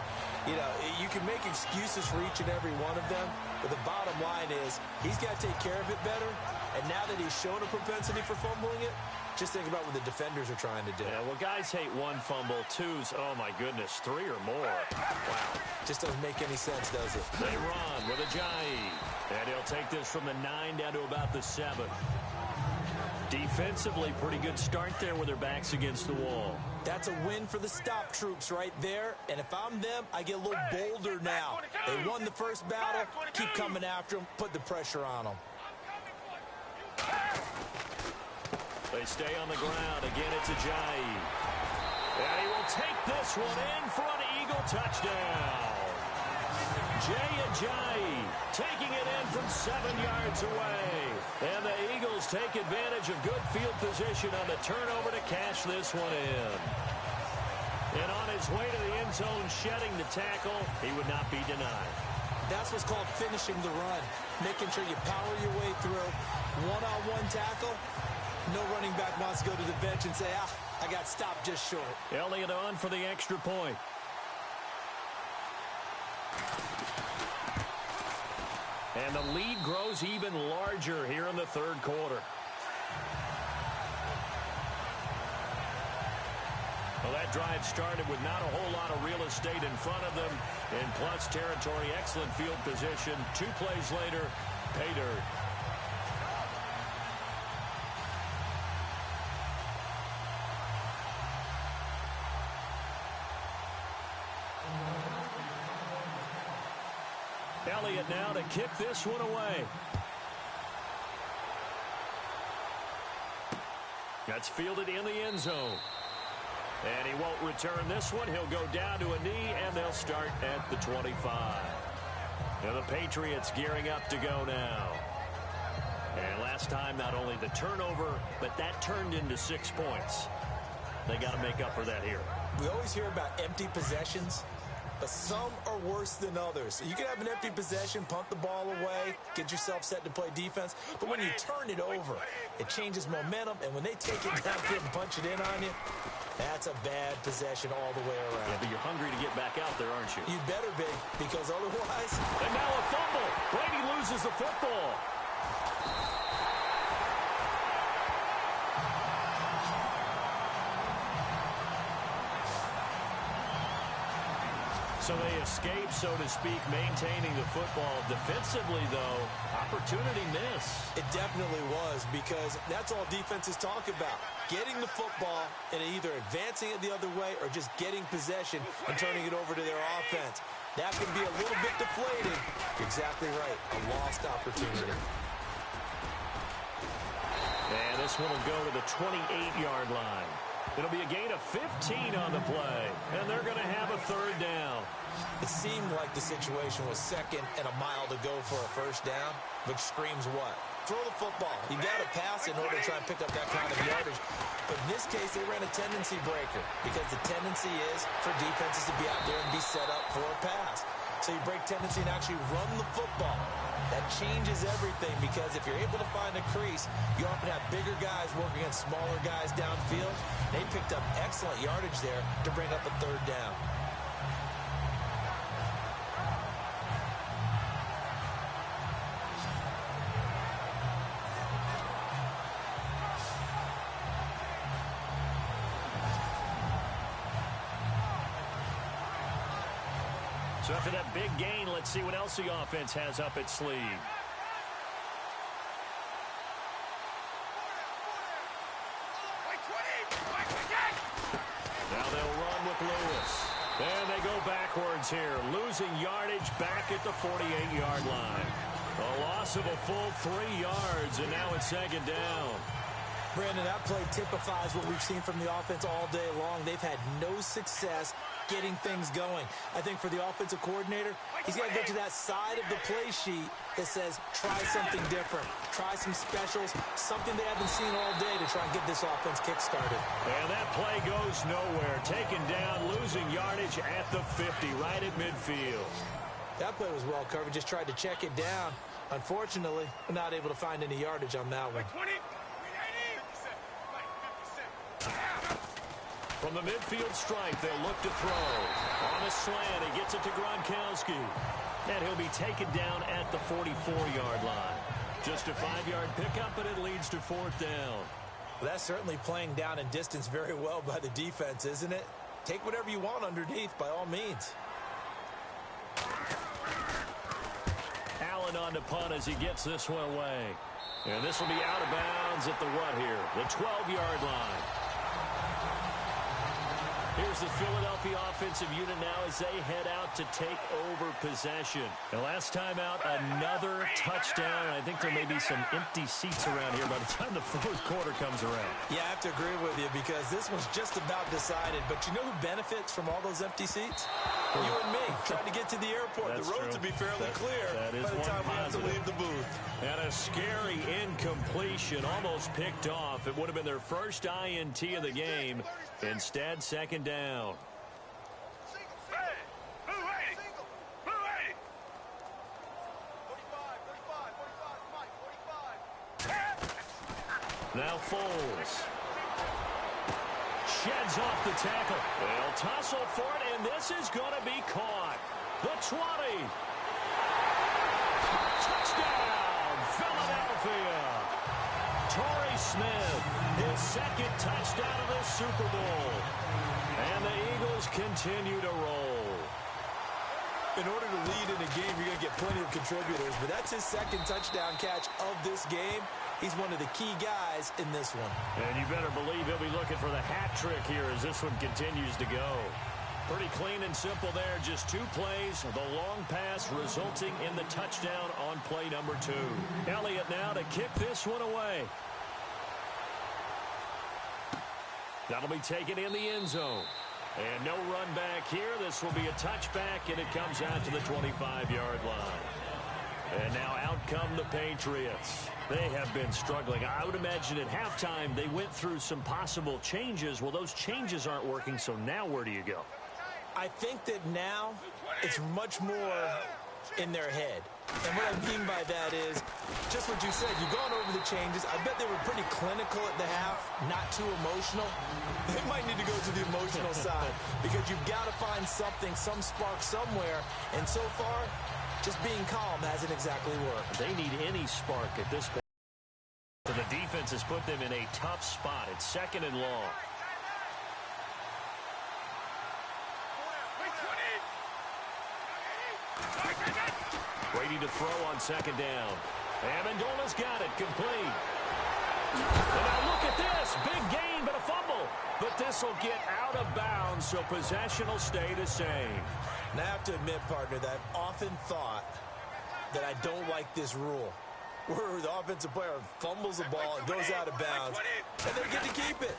you can make excuses for each and every one of them. But the bottom line is he's got to take care of it better. And now that he's shown a propensity for fumbling it, just think about what the defenders are trying to do. Yeah, well, guys hate 1 fumble, 2's, oh, my goodness, 3 or more. Wow. Just doesn't make any sense, does it? They run with Ajayi. And he'll take this from the 9 down to about the 7. Defensively, pretty good start there with their backs against the wall. That's a win for the stop troops right there. And if I'm them, I get a little bolder now. They won the first battle. Keep coming after them. Put the pressure on them. They stay on the ground. Again, it's Ajayi. And he will take this one in for an Eagle touchdown. Jay Ajayi taking it in from 7 yards away. And the Eagles take advantage of good field position on the turnover to cash this one in. And on his way to the end zone, shedding the tackle, he would not be denied. That's what's called finishing the run. Making sure you power your way through. One-on-one tackle. No running back wants to go to the bench and say, I got stopped just short. Elliott on for the extra point. And the lead grows even larger here in the third quarter. Well, that drive started with not a whole lot of real estate in front of them. In plus territory, excellent field position. 2 plays later, pay dirt. Elliott now to kick this one away. That's fielded in the end zone. And he won't return this one. He'll go down to a knee, and they'll start at the 25. Now the Patriots gearing up to go now. And last time, not only the turnover, but that turned into 6 points. They got to make up for that here. We always hear about empty possessions, but some are worse than others. You can have an empty possession, punt the ball away, get yourself set to play defense, but when you turn it over, it changes momentum, and when they take it downfield and punch it in on you, that's a bad possession all the way around. Yeah, but you're hungry to get back out there, aren't you? You better be, because otherwise... And now a fumble. Brady loses the football. So they escape, so to speak, maintaining the football. Defensively, though, opportunity miss. It definitely was, because that's all defenses talk about. Getting the football and either advancing it the other way or just getting possession and turning it over to their offense. That can be a little bit deflating. You're exactly right. A lost opportunity. And this one will go to the 28-yard line. It'll be a gain of 15 on the play, and they're going to have a third down. It seemed like the situation was second and a mile to go for a first down, which screams what? Throw the football. You got to pass in order to try and pick up that kind of yardage. But in this case, they ran a tendency breaker, because the tendency is for defenses to be out there and be set up for a pass. So you break tendency and actually run the football. That changes everything, because if you're able to find a crease, you often have bigger guys working against smaller guys downfield. They picked up excellent yardage there to bring up a third down. So after that big gain, let's see what else the offense has up its sleeve. Now they'll run with Lewis. And they go backwards here, losing yardage back at the 48-yard line. A loss of a full 3 yards, and now it's second down. Brandon, that play typifies what we've seen from the offense all day long. They've had no success getting things going. I think for the offensive coordinator, he's got to go to that side of the play sheet that says, try something different. Try some specials, something they haven't seen all day to try and get this offense kick-started. And that play goes nowhere. Taken down, losing yardage at the 50, right at midfield. That play was well covered, just tried to check it down. Unfortunately, we're not able to find any yardage on that one. From the midfield stripe, they'll look to throw. On a slant, he gets it to Gronkowski. And he'll be taken down at the 44-yard line. Just a 5-yard pickup, and it leads to fourth down. Well, that's certainly playing down in distance very well by the defense, isn't it? Take whatever you want underneath, by all means. Allen on to punt as he gets this one away. And this will be out of bounds at the what here? The 12-yard line. Here's the Philadelphia offensive unit now as they head out to take over possession. And last time out, another touchdown. I think there may be some empty seats around here by the time the fourth quarter comes around. Yeah, I have to agree with you, because this one's just about decided. But you know who benefits from all those empty seats? You and me, trying to get to the airport. That's the roads will be fairly clear by the time we have to leave the booth. And a scary incompletion, almost picked off. It would have been their first INT of the game. Instead, second down. Now Foles. Sheds off the tackle. They'll tussle for it, and this is going to be caught. The 20. Touchdown, Philadelphia. Torrey Smith, his second touchdown of this Super Bowl. And the Eagles continue to roll. In order to lead in a game, you're going to get plenty of contributors, but that's his second touchdown catch of this game. He's one of the key guys in this one. And you better believe he'll be looking for the hat trick here as this one continues to go. Pretty clean and simple there. Just 2 plays. The long pass resulting in the touchdown on play number 2. Elliott now to kick this one away. That'll be taken in the end zone. And no run back here. This will be a touchback, and it comes out to the 25-yard line. And now out come the Patriots. They have been struggling. I would imagine at halftime they went through some possible changes. Well, those changes aren't working, so now where do you go? I think that now it's much more in their head. And what I mean by that is just what you said. You've gone over the changes. I bet they were pretty clinical at the half, not too emotional. They might need to go to the emotional side because you've got to find something, some spark somewhere. And so far, just being calm hasn't exactly worked. They need any spark at this point. So the defense has put them in a tough spot. It's 2nd and long. Brady to throw on 2nd down. Amendola's got it, complete. And now look at this. Big gain, but a fumble. But this will get out of bounds, so possession will stay the same. Now, I have to admit, partner, that I've often thought that I don't like this rule, where the offensive player fumbles the ball, it goes out of bounds, and they get to keep it.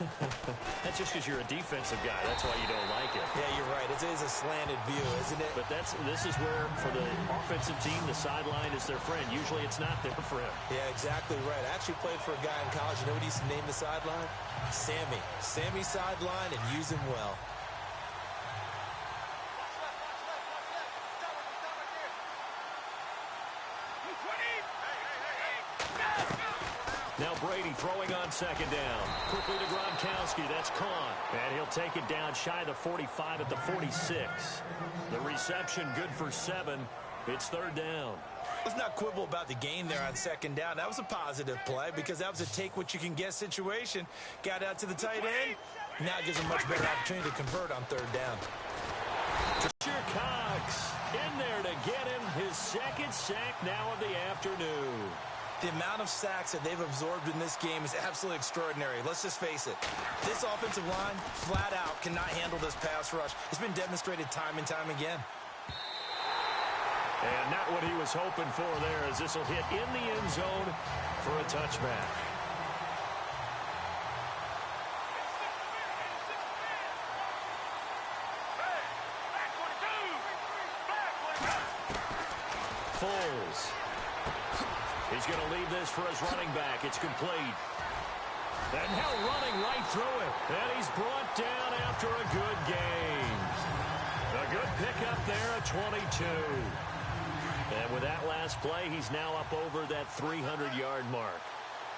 That's just because you're a defensive guy. That's why you don't like it. Yeah, you're right. It is a slanted view, isn't it? But this is where, for the offensive team, the sideline is their friend. Usually it's not their friend. Yeah, exactly right. I actually played for a guy in college. You know what he used to name the sideline? Sammy. Sammy sideline, and use him well. Now Brady throwing on 2nd down. Quickly to Gronkowski. That's caught. And he'll take it down shy of the 45 at the 46. The reception good for 7. It's 3rd down. Let's not quibble about the gain there on 2nd down. That was a positive play because that was a take-what-you-can-get situation. Got out to the tight end. Now it gives him much better opportunity to convert on 3rd down. Cox in there to get him his 2nd sack now of the afternoon. The amount of sacks that they've absorbed in this game is absolutely extraordinary. Let's just face it. This offensive line, flat out, cannot handle this pass rush. It's been demonstrated time and time again. And not what he was hoping for there, as this will hit in the end zone for a touchback. Foles. He's going to leave this for his running back. It's complete. And now running right through it. And he's brought down after a good game. A good pickup there at 22. And with that last play, he's now up over that 300-yard mark.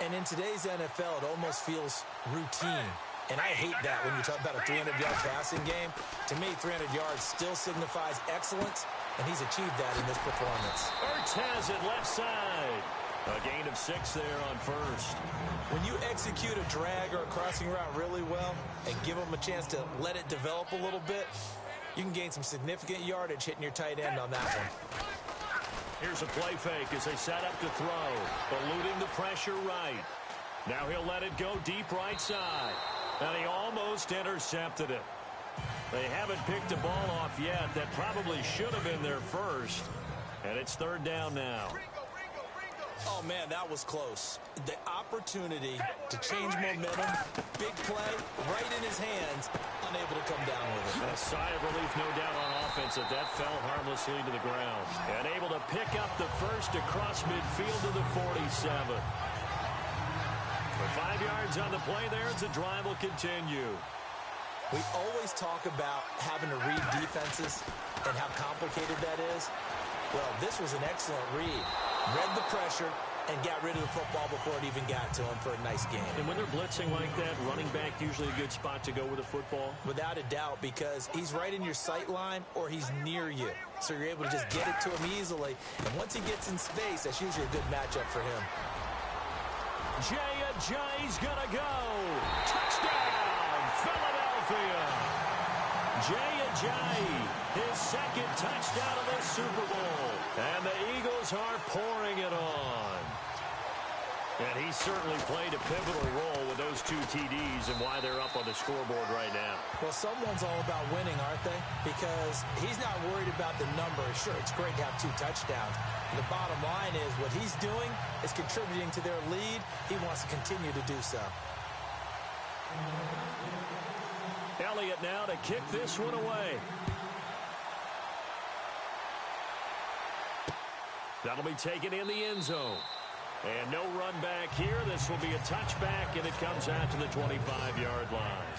And in today's NFL, it almost feels routine. And I hate that when you talk about a 300-yard passing game. To me, 300 yards still signifies excellence, and he's achieved that in this performance. Ertz has it left side. A gain of 6 there on 1st. When you execute a drag or a crossing route really well and give them a chance to let it develop a little bit, you can gain some significant yardage hitting your tight end on that one. Here's a play fake as they set up to throw. Eluding the pressure right. Now he'll let it go deep right side. And he almost intercepted it. They haven't picked the ball off yet. That probably should have been their first. And it's 3rd down now. Oh, man, that was close. The opportunity to change momentum, big play, right in his hands, unable to come down with it. A sigh of relief, no doubt, on offense that that fell harmlessly to the ground. And able to pick up the first across midfield to the 47. For 5 yards on the play there, as the drive will continue. We always talk about having to read defenses and how complicated that is. Well, this was an excellent read. Read the pressure, and got rid of the football before it even got to him for a nice game. And when they're blitzing like that, running back usually a good spot to go with the football? Without a doubt, because he's right in your sight line or he's near you. So you're able to just get it to him easily. And once he gets in space, that's usually a good matchup for him. Jay's gonna go. Touchdown, Philadelphia. Jay, his second touchdown of the Super Bowl. And the Eagles are pouring it on. And he certainly played a pivotal role with those 2 TDs and why they're up on the scoreboard right now. Well, someone's all about winning, aren't they? Because he's not worried about the number. Sure, it's great to have 2 touchdowns. The bottom line is what he's doing is contributing to their lead. He wants to continue to do so. Elliott now to kick this one away. That'll be taken in the end zone. And no run back here. This will be a touchback, and it comes out to the 25-yard line.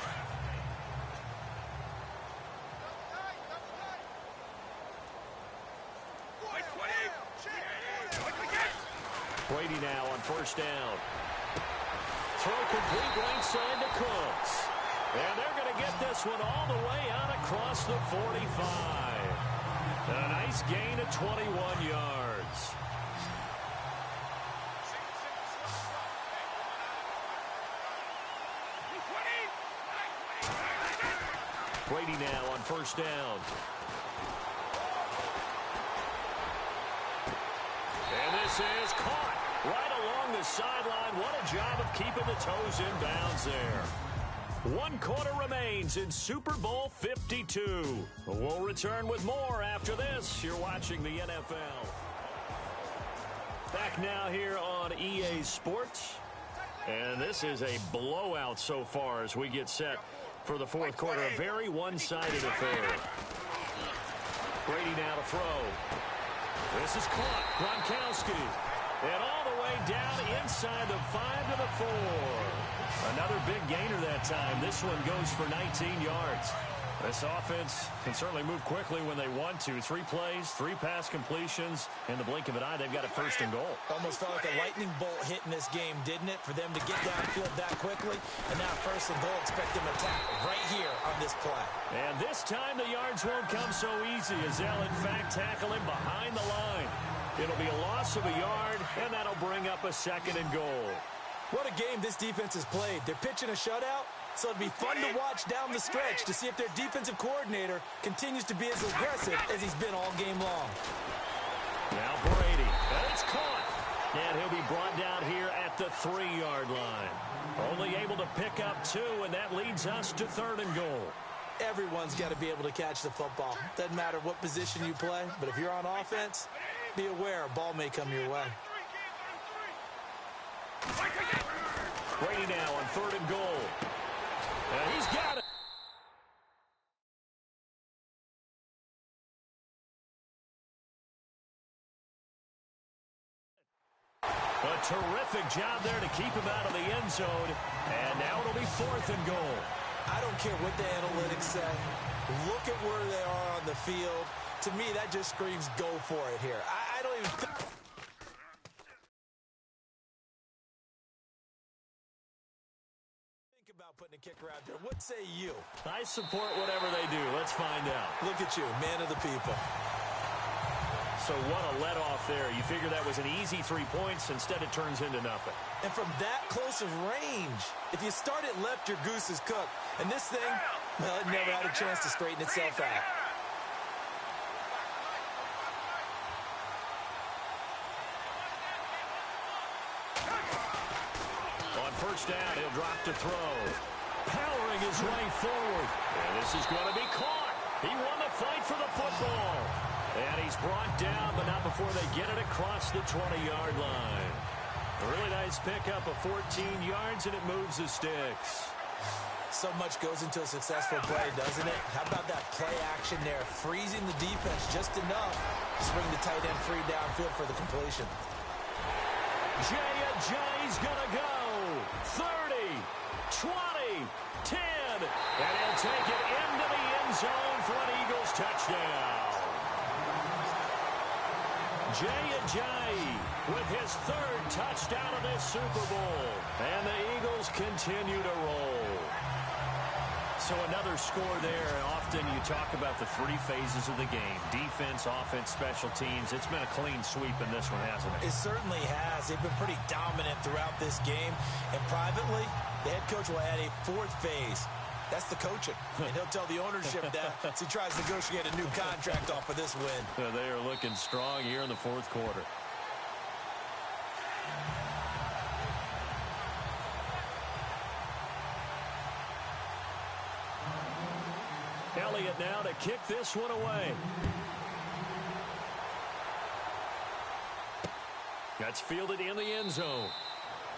Brady now on first down. Throw complete right side to Cooks. And they're going to get this one all the way out across the 45. A nice gain of 21 yards. Brady now on first down. And this is caught right along the sideline. What a job of keeping the toes in bounds there. 1 quarter remains in Super Bowl 52. We'll return with more after this. You're watching the NFL. Back now here on EA Sports. And this is a blowout so far as we get set for the fourth quarter. A very one-sided affair. Brady now to throw. This is caught. Gronkowski. And all the way down inside the 5 to the 4. Another big gainer that time. This one goes for 19 yards. This offense can certainly move quickly when they want to. 3 plays, 3 pass completions. In the blink of an eye, they've got it first and goal. Almost felt like a lightning bolt hit in this game, didn't it? For them to get downfield that quickly. And now first and goal, expect them to tackle right here on this play. And this time the yards won't come so easy as they'll in fact tackle him behind the line. It'll be a loss of a yard, and that'll bring up a second and goal. What a game this defense has played. They're pitching a shutout. So it'd be fun to watch down the stretch to see if their defensive coordinator continues to be as aggressive as he's been all game long. Now Brady. And it's caught. And he'll be brought down here at the 3-yard line. Only able to pick up 2, and that leads us to 3rd and goal. Everyone's got to be able to catch the football. Doesn't matter what position you play, but if you're on offense, be aware a ball may come your way. Brady now on 3rd and goal. And he's got it. A terrific job there to keep him out of the end zone. And now it'll be 4th and goal. I don't care what the analytics say. Look at where they are on the field. To me, that just screams go for it here. I don't even think... about putting a kicker out there. What say you? I support whatever they do. Let's find out. Look at you, man of the people. So what a let-off there. You figure that was an easy 3 points. Instead, it turns into nothing. And from that close of range, if you start it left, your goose is cooked. And this thing, well, it never had a chance to straighten itself out. First down, he'll drop to throw. Powering his way forward. And this is going to be caught. He won the fight for the football. And he's brought down, but not before they get it across the 20-yard line. A really nice pickup of 14 yards, and it moves the sticks. So much goes into a successful play, doesn't it? How about that play action there? Freezing the defense just enough to swing the tight end free downfield for the completion. Jay's going to go. 30, 20, 10, and he'll take it into the end zone for an Eagles touchdown. Jay with his third touchdown of this Super Bowl. And the Eagles continue to roll. So another score there. Often you talk about the three phases of the game: defense, offense, special teams. It's been a clean sweep in this one, hasn't it? It certainly has. They've been pretty dominant throughout this game. And privately, the head coach will add a fourth phase. That's the coaching. And he'll tell the ownership that as he tries to negotiate a new contract off of this win. Yeah, they are looking strong here in the fourth quarter. Elliott now to kick this one away. That's fielded in the end zone.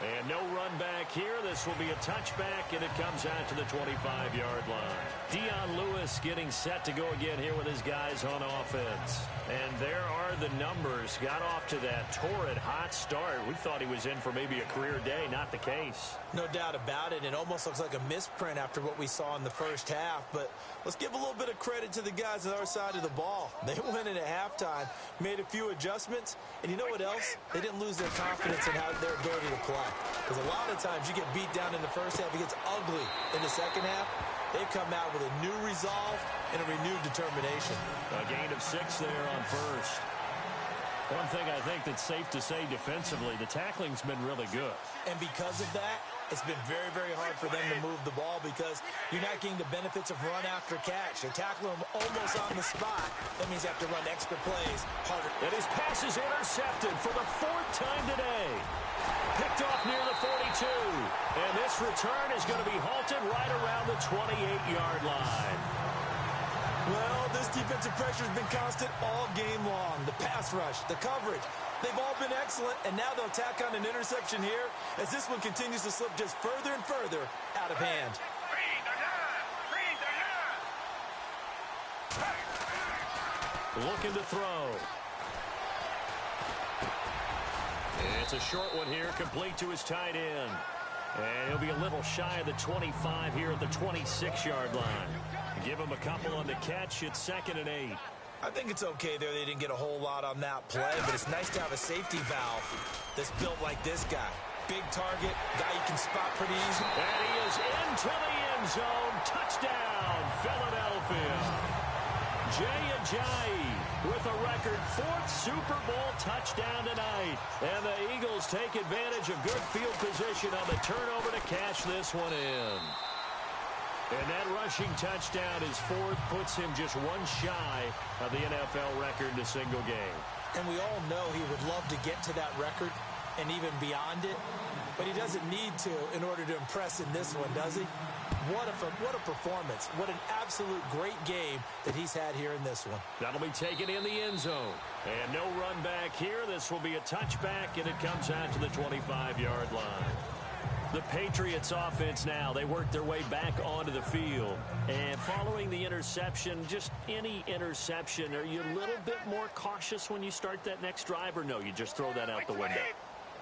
And no run back here. This will be a touchback, and it comes out to the 25-yard line. Dion Lewis getting set to go again here with his guys on offense. And there are the numbers. Got off to that torrid hot start. We thought he was in for maybe a career day. Not the case. No doubt about it. It almost looks like a misprint after what we saw in the first half. But let's give a little bit of credit to the guys on our side of the ball. They went in at halftime, made a few adjustments, and you know what else? They didn't lose their confidence in their ability to play. Because a lot of times you get beat down in the first half, it gets ugly in the second half. They've come out with a new resolve and a renewed determination. A gain of 6 there on first. One thing I think that's safe to say defensively, the tackling's been really good. And because of that, it's been very, very hard for them to move the ball because you're not getting the benefits of run after catch. They're tackling them almost on the spot. That means you have to run extra plays harder. And his pass is intercepted for the 4th time today. Picked off near the 42. And this return is going to be halted right around the 28-yard line. Well, this defensive pressure has been constant all game long. The pass rush, the coverage, they've all been excellent, and now they'll tack on an interception here as this one continues to slip just further and further out of hand. Looking to throw. It's a short one here, complete to his tight end. And he'll be a little shy of the 25 here at the 26-yard line. Give him a couple on the catch. It's 2nd and 8. I think it's okay there. They didn't get a whole lot on that play, but it's nice to have a safety valve that's built like this guy. Big target, guy you can spot pretty easy. And he is into the end zone. Touchdown, Philadelphia. Jay Ajayi with a record 4th Super Bowl touchdown tonight. And the Eagles take advantage of good field position on the turnover to cash this one in. And that rushing touchdown, his 4th, puts him just one shy of the NFL record in a single game. And we all know he would love to get to that record and even beyond it. But he doesn't need to in order to impress in this one, does he? What a performance. What an absolute great game that he's had here in this one. That'll be taken in the end zone. And no run back here. This will be a touchback, and it comes out to the 25-yard line. The Patriots offense now, they work their way back onto the field. And following the interception, just any interception, are you a little bit more cautious when you start that next drive, or no, you just throw that out the window?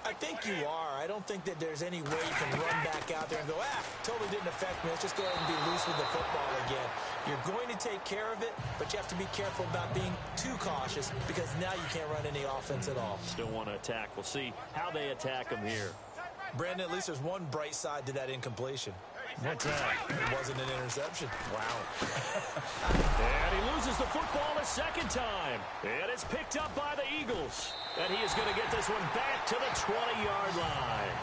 I think you are. I don't think that there's any way you can run back out there and go, totally didn't affect me. Let's just go ahead and be loose with the football again. You're going to take care of it, but you have to be careful about being too cautious because now you can't run any offense at all. Still want to attack. We'll see how they attack them here. Brandon, at least there's one bright side to that incompletion. What's that? It wasn't an interception. Wow. And he loses the football a 2nd time. And it's picked up by the Eagles. And he is going to get this one back to the 20-yard line.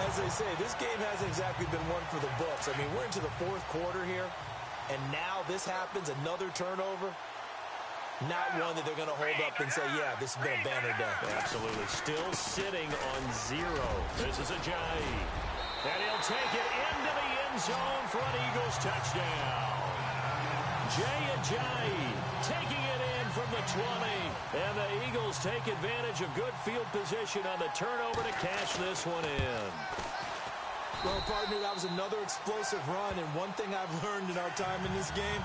As they say, this game hasn't exactly been one for the books. I mean, we're into the 4th quarter here, and now this happens, another turnover. Not one that they're going to hold up and say, yeah, this has been a banner day. Absolutely. Still sitting on 0. This is Ajayi. And he'll take it into the end zone for an Eagles touchdown. Jay Ajayi taking it in from the 20. And the Eagles take advantage of good field position on the turnover to cash this one in. Well, partner, that was another explosive run. And one thing I've learned in our time in this game,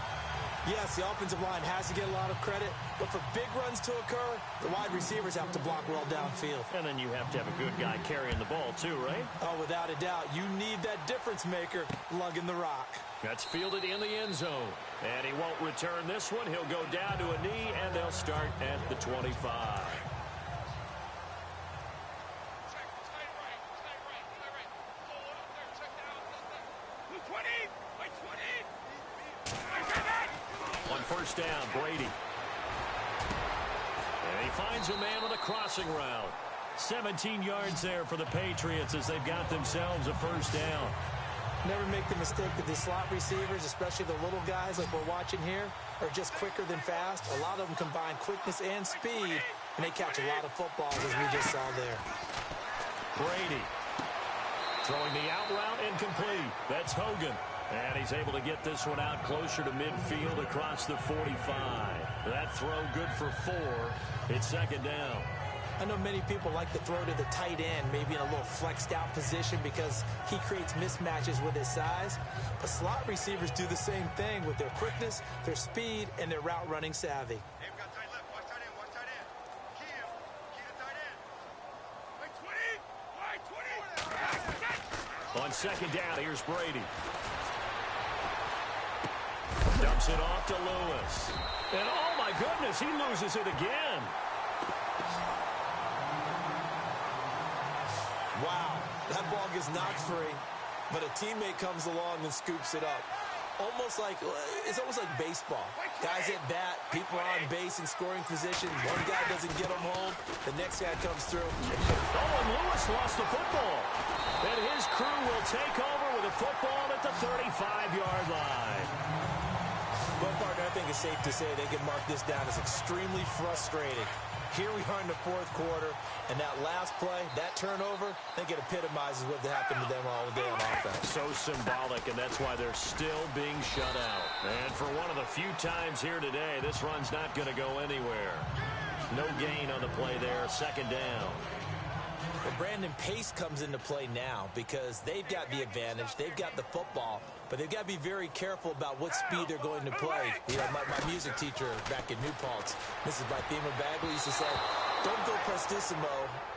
yes, the offensive line has to get a lot of credit, but for big runs to occur, the wide receivers have to block well downfield. And then you have to have a good guy carrying the ball too, right? Oh, without a doubt. You need that difference maker lugging the rock. That's fielded in the end zone. And he won't return this one. He'll go down to a knee, and they'll start at the 25. On first down, Brady. And he finds a man with a crossing route. 17 yards there for the Patriots as they've got themselves a first down. Never make the mistake that the slot receivers, especially the little guys like we're watching here, are just quicker than fast. A lot of them combine quickness and speed, and they catch a lot of footballs, as we just saw there. Brady throwing the out route incomplete. That's Hogan. And he's able to get this one out closer to midfield across the 45. That throw good for 4. It's second down. I know many people like to throw to the tight end, maybe in a little flexed out position because he creates mismatches with his size. But slot receivers do the same thing with their quickness, their speed, and their route running savvy. On second down, here's Brady. Dumps it off to Lewis. And oh my goodness, he loses it again. Wow, that ball gets knocked free, but a teammate comes along and scoops it up. It's almost like baseball. Guys at bat, people are on base in scoring position. One guy doesn't get them home, the next guy comes through. Oh, and Lewis lost the football. And his crew will take over with a football at the 35-yard line. Well, partner, I think it's safe to say they can mark this down as extremely frustrating. Here we are in the fourth quarter, and that last play, that turnover, I think it epitomizes what happened to them all day on offense. So symbolic, and that's why they're still being shut out. And for one of the few times here today, this run's not going to go anywhere. No gain on the play there, second down. Well, Brandon, pace comes into play now because they've got the advantage. They've got the football, but they've got to be very careful about what speed they're going to play. You know, my music teacher back in New Paltz, Mrs. Bythema Bagley, used to say, don't go prestissimo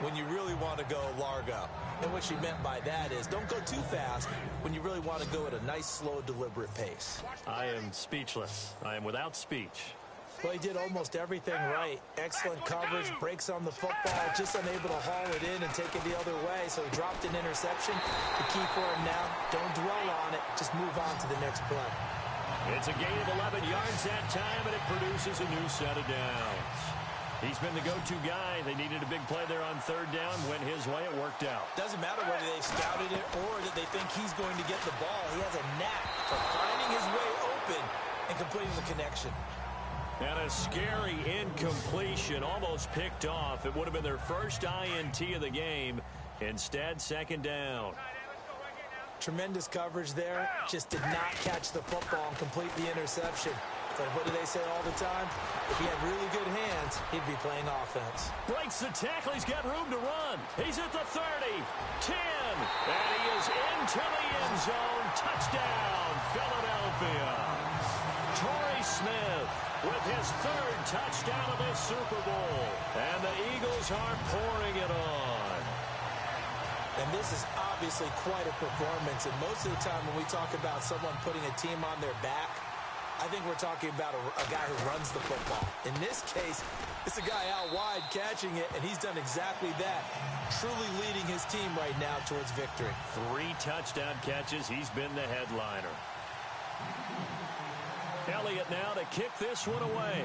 when you really want to go largo. And what she meant by that is don't go too fast when you really want to go at a nice, slow, deliberate pace. I am speechless. I am without speech. Well, he did almost everything right. Excellent coverage, breaks on the football, just unable to haul it in and take it the other way. So he dropped an interception. The key for him now, don't dwell on it. Just move on to the next play. It's a gain of 11 yards that time, and it produces a new set of downs. He's been the go-to guy. They needed a big play there on third down. Went his way. It worked out. Doesn't matter whether they scouted it or that they think he's going to get the ball. He has a knack for finding his way open and completing the connection. And a scary incompletion, almost picked off. It would have been their first INT of the game. Instead, second down. Tremendous coverage there. Just did not catch the football and complete the interception. But what do they say all the time? If he had really good hands, he'd be playing offense. Breaks the tackle. He's got room to run. He's at the 30, 10, and he is into the end zone. Touchdown, Philadelphia. Torrey Smith with his third touchdown of this Super Bowl. And the Eagles are pouring it on. And this is obviously quite a performance. And most of the time when we talk about someone putting a team on their back, I think we're talking about a guy who runs the football. In this case, it's a guy out wide catching it, and he's done exactly that. Truly leading his team right now towards victory. 3 touchdown catches. He's been the headliner. Elliott now to kick this one away.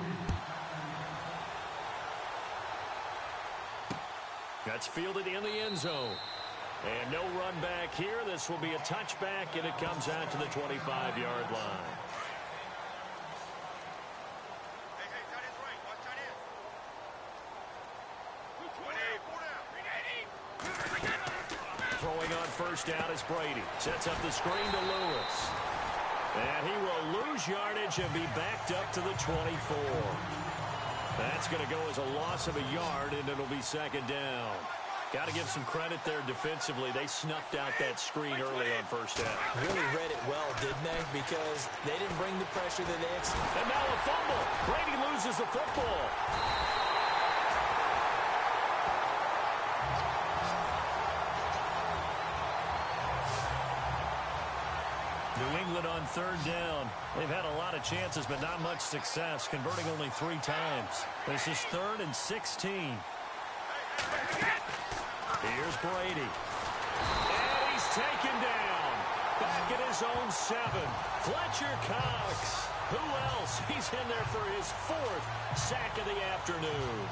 That's fielded in the end zone. And no run back here. This will be a touchback, and it comes out to the 25-yard line. Throwing on first down is Brady. Sets up the screen to Lewis. And he will lose yardage and be backed up to the 24. That's going to go as a loss of a yard, and it'll be second down. Got to give some credit there defensively. They snuffed out that screen early on first down. Really read it well, didn't they? Because they didn't bring the pressure that they expected. And now a fumble. Brady loses the football. New England on third down. They've had a lot of chances, but not much success, converting only 3 times. This is 3rd and 16. Here's Brady. And he's taken down. back at his own 7. Fletcher Cox. Who else? He's in there for his 4th sack of the afternoon.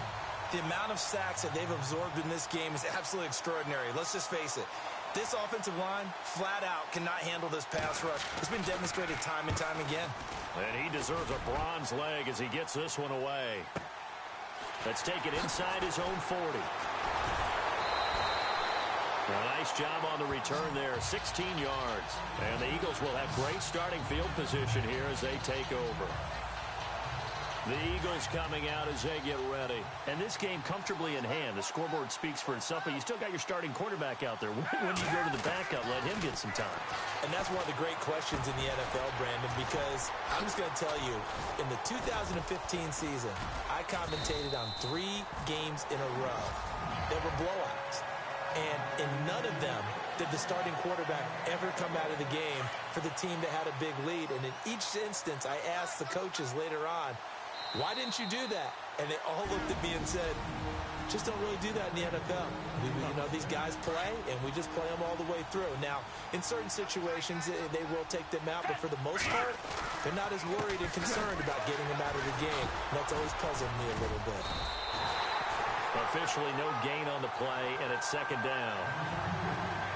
The amount of sacks that they've absorbed in this game is absolutely extraordinary. Let's just face it. This offensive line, flat out, cannot handle this pass rush. It's been demonstrated time and time again. And he deserves a bronze leg as he gets this one away. Let's take it inside his own 40. A nice job on the return there, 16 yards. And the Eagles will have great starting field position here as they take over. The Eagles coming out as they get ready. And this game comfortably in hand. The scoreboard speaks for itself, but you still got your starting quarterback out there. When you go to the backup, let him get some time. And that's one of the great questions in the NFL, Brandon, because I'm just going to tell you, in the 2015 season, I commentated on 3 games in a row. They were blowouts. And in none of them did the starting quarterback ever come out of the game for the team that had a big lead. And in each instance, I asked the coaches later on, why didn't you do that? And they all looked at me and said, just don't really do that in the NFL. These guys play, and we just play them all the way through. Now, in certain situations, they will take them out, but for the most part, they're not as worried and concerned about getting them out of the game. And that's always puzzled me a little bit. Officially no gain on the play, and it's 2nd down.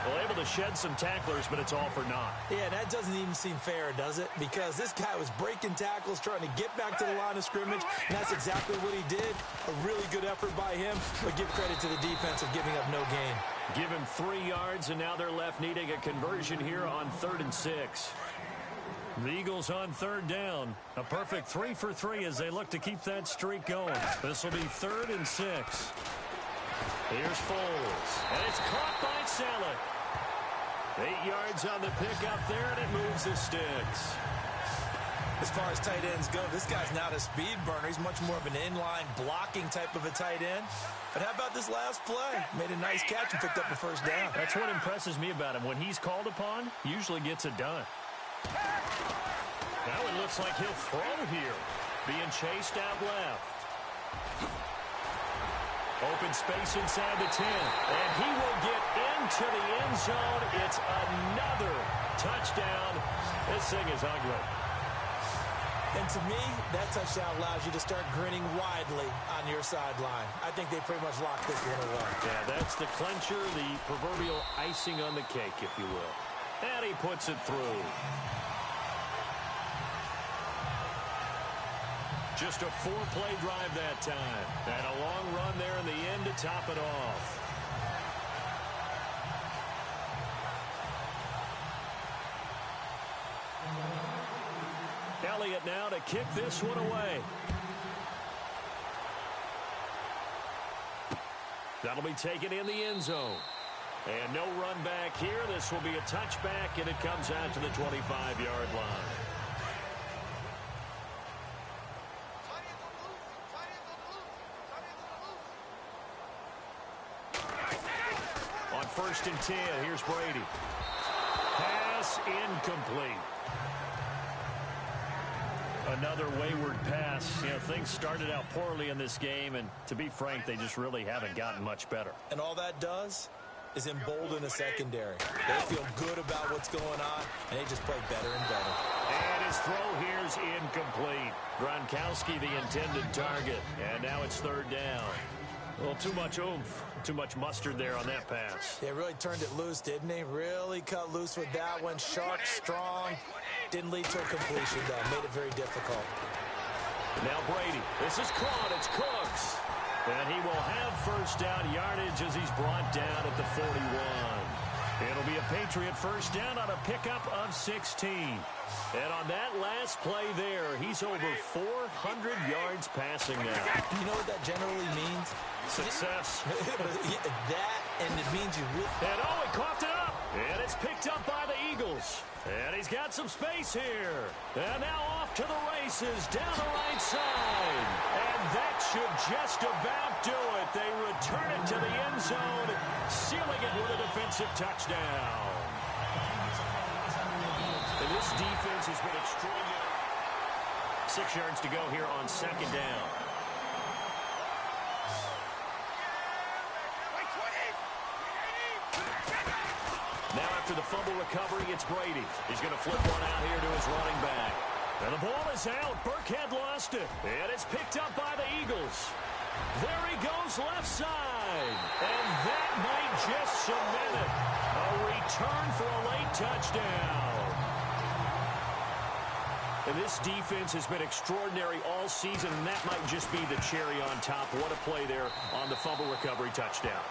Well, able to shed some tacklers, but it's all for naught. Yeah, that doesn't even seem fair, does it? Because this guy was breaking tackles, trying to get back to the line of scrimmage, and that's exactly what he did. A really good effort by him, but give credit to the defense of giving up no gain. Give him 3 yards, and now they're left needing a conversion here on 3rd and 6. The Eagles on 3rd down. A perfect 3 for 3 as they look to keep that streak going. This will be 3rd and 6. Here's Foles, and it's caught by Selleck. 8 yards on the pickup there, and it moves the sticks. As far as tight ends go, this guy's not a speed burner. He's much more of an inline blocking type of a tight end. But how about this last play? Made a nice catch and picked up a 1st down. That's what impresses me about him. When he's called upon, usually gets it done. Now it looks like he'll throw here. Being chased out left. Open space inside the 10. And he will get into the end zone. It's another touchdown. This thing is ugly. And to me, that touchdown allows you to start grinning widely on your sideline. I think they pretty much locked this one away. Yeah, that's the clincher, the proverbial icing on the cake, if you will. And he puts it through. Just a 4-play drive that time. And a long run there in the end to top it off. Elliott now to kick this one away. That'll be taken in the end zone. And no run back here. This will be a touchback, and it comes out to the 25-yard line. On 1st and 10, here's Brady. Pass incomplete. Another wayward pass. Things started out poorly in this game, and to be frank, they just really haven't gotten much better. And all that does is embolden a secondary. They feel good about what's going on, and they just play better and better. And his throw here's incomplete. Gronkowski the intended target, and now it's 3rd down. A little too much oomph, too much mustard there on that pass. They really turned it loose, didn't they? Really cut loose with that one. Sharp, strong. Didn't lead to a completion, though. Made it very difficult. Now Brady. This is caught. It's Cooks. And he will have 1st down yardage as he's brought down at the 41. It'll be a Patriot 1st down on a pickup of 16. And on that last play there, he's over 400 yards passing now. You know what that generally means? Success. That, and it means you really... And he coughed it up. And it's picked up by the Eagles. And he's got some space here. And now off to the races down the right side. And that should just about do it. They return it to the end zone, sealing it with a defensive touchdown. And this defense has been extraordinary. 6 yards to go here on 2nd down. Now after the fumble recovery, it's Brady. He's going to flip one out here to his running back. And the ball is out. Burkhead lost it. And it's picked up by the Eagles. There he goes left side. And that might just cement it. A return for a late touchdown. And this defense has been extraordinary all season, and that might just be the cherry on top. What a play there on the fumble recovery touchdown.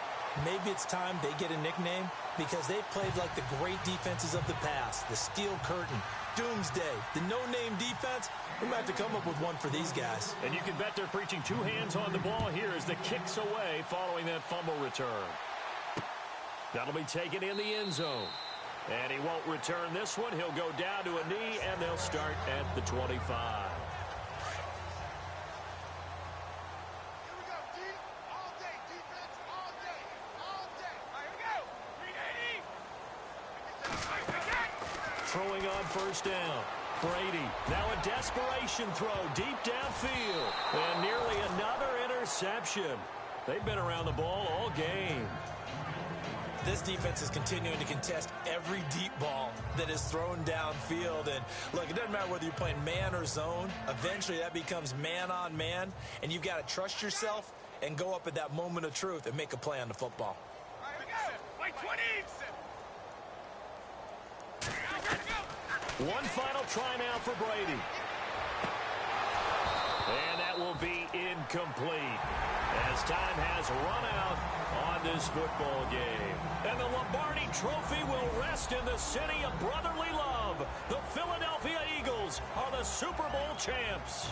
Maybe it's time they get a nickname because they've played like the great defenses of the past. The Steel Curtain, Doomsday, the no-name defense. We might have to come up with one for these guys. And you can bet they're preaching two hands on the ball here as the kick's away following that fumble return. That'll be taken in the end zone. And he won't return this one. He'll go down to a knee, and they'll start at the 25. Throwing on first down. Brady, now a desperation throw deep downfield. And nearly another interception. They've been around the ball all game. This defense is continuing to contest every deep ball that is thrown downfield. And look, it doesn't matter whether you're playing man or zone. Eventually that becomes man on man. And you've got to trust yourself and go up at that moment of truth and make a play on the football. One final try now for Brady. And that will be incomplete as time has run out on this football game. And the Lombardi Trophy will rest in the city of brotherly love. The Philadelphia Eagles are the Super Bowl champs.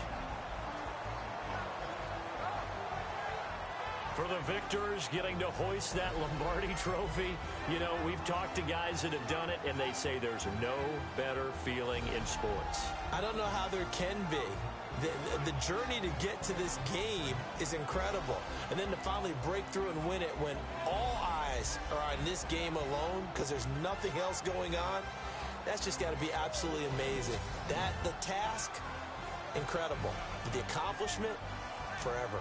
For the victors getting to hoist that Lombardi Trophy, you know, we've talked to guys that have done it, and they say there's no better feeling in sports. I don't know how there can be. The journey to get to this game is incredible. And then to finally break through and win it when all eyes are on this game alone because there's nothing else going on, that's just got to be absolutely amazing. The task, incredible. But the accomplishment, forever.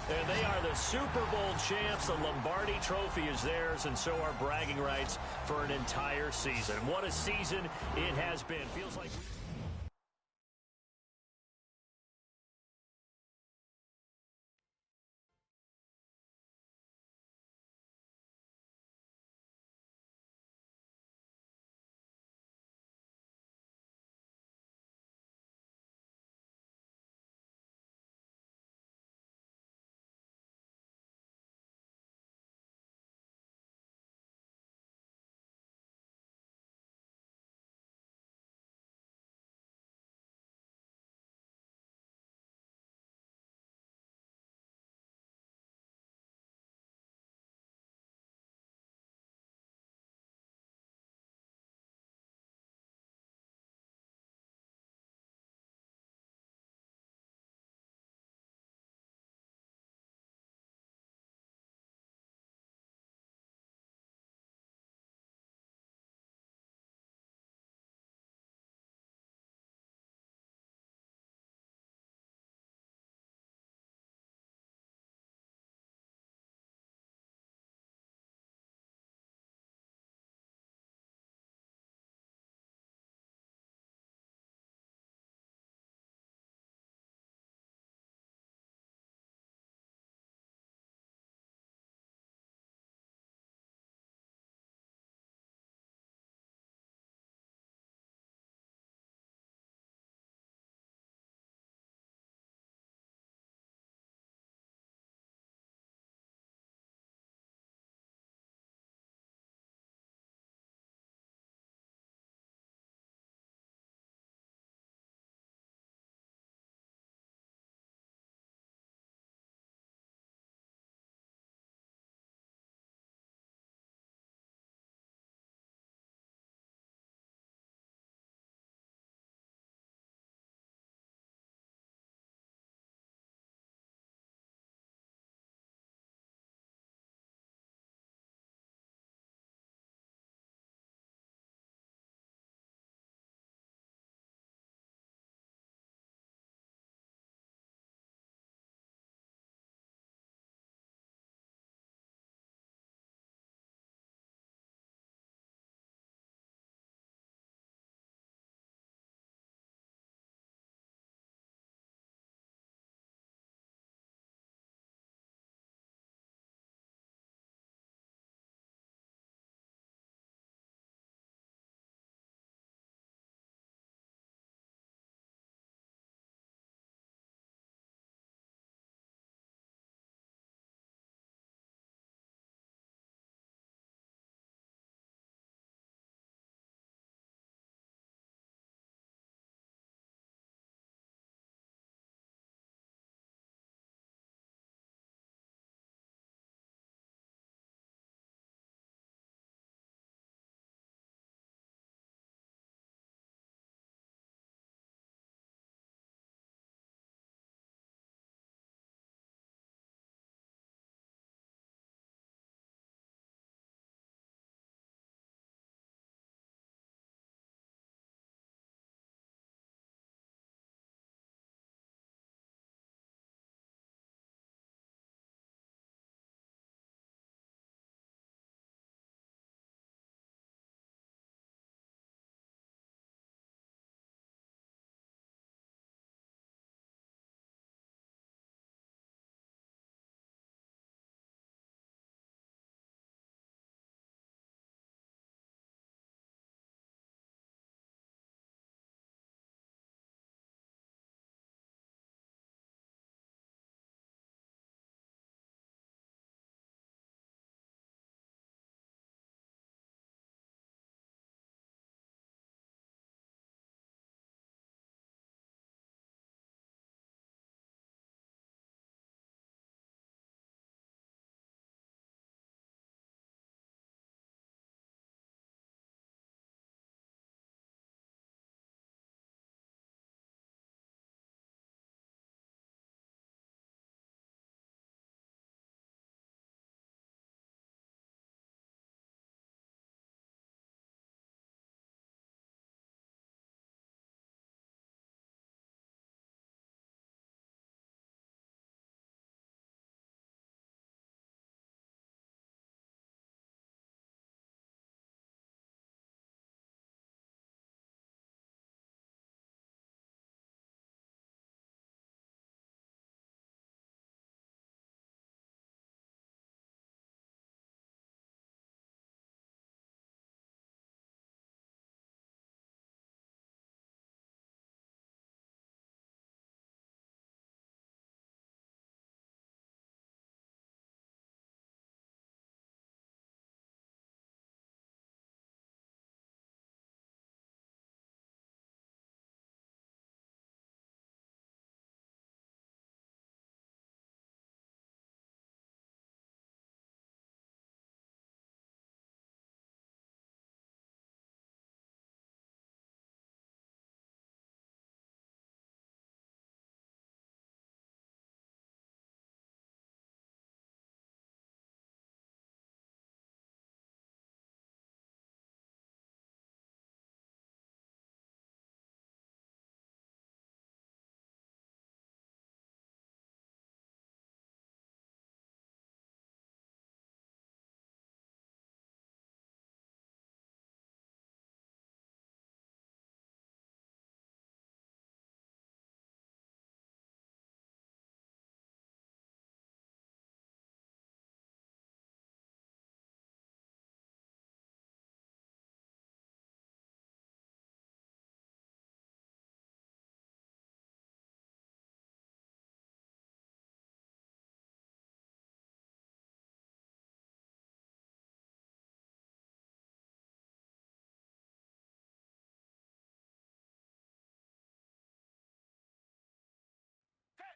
And they are the Super Bowl champs. The Lombardi Trophy is theirs, and so are bragging rights for an entire season. What a season it has been. Feels like...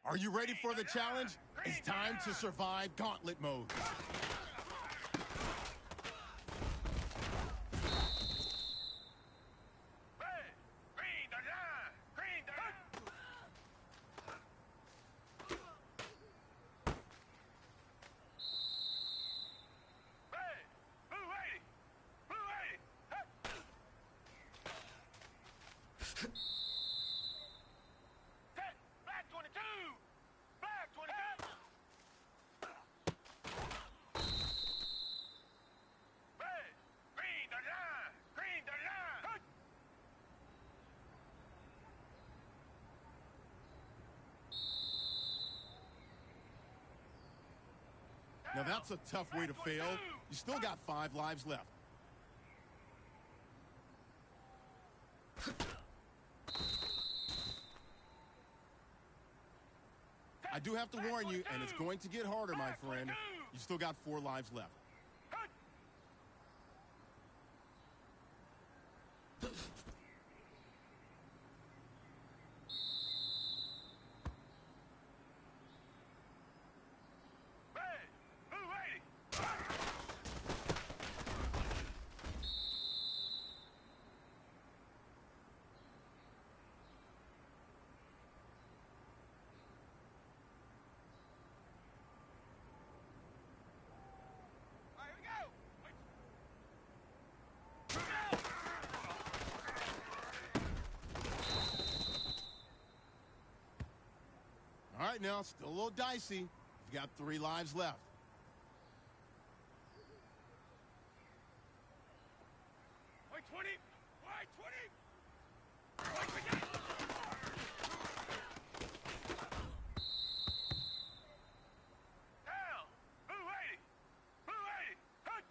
Are you ready for the challenge? It's time to survive gauntlet mode. Now that's a tough way to fail. You still got 5 lives left. I do have to warn you, and it's going to get harder, my friend. You still got 4 lives left. All right, now, still a little dicey. You've got 3 lives left. White 20! White 20! White 20! Down! Blue 80! Blue 80! Hut!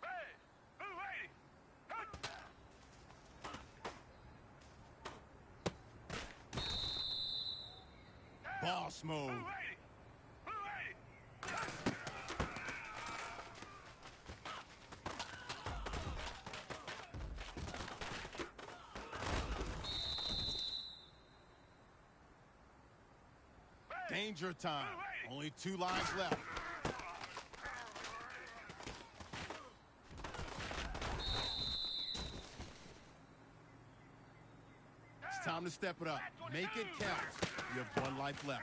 Red! Blue 80! Hut! Boss mode. Blue 80! Blue 80! Hut! Danger time. Only 2 lives left. It's time to step it up. Make it count. You have 1 life left.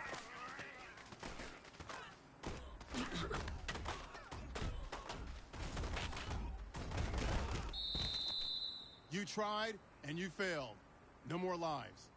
You tried and you failed. No more lives.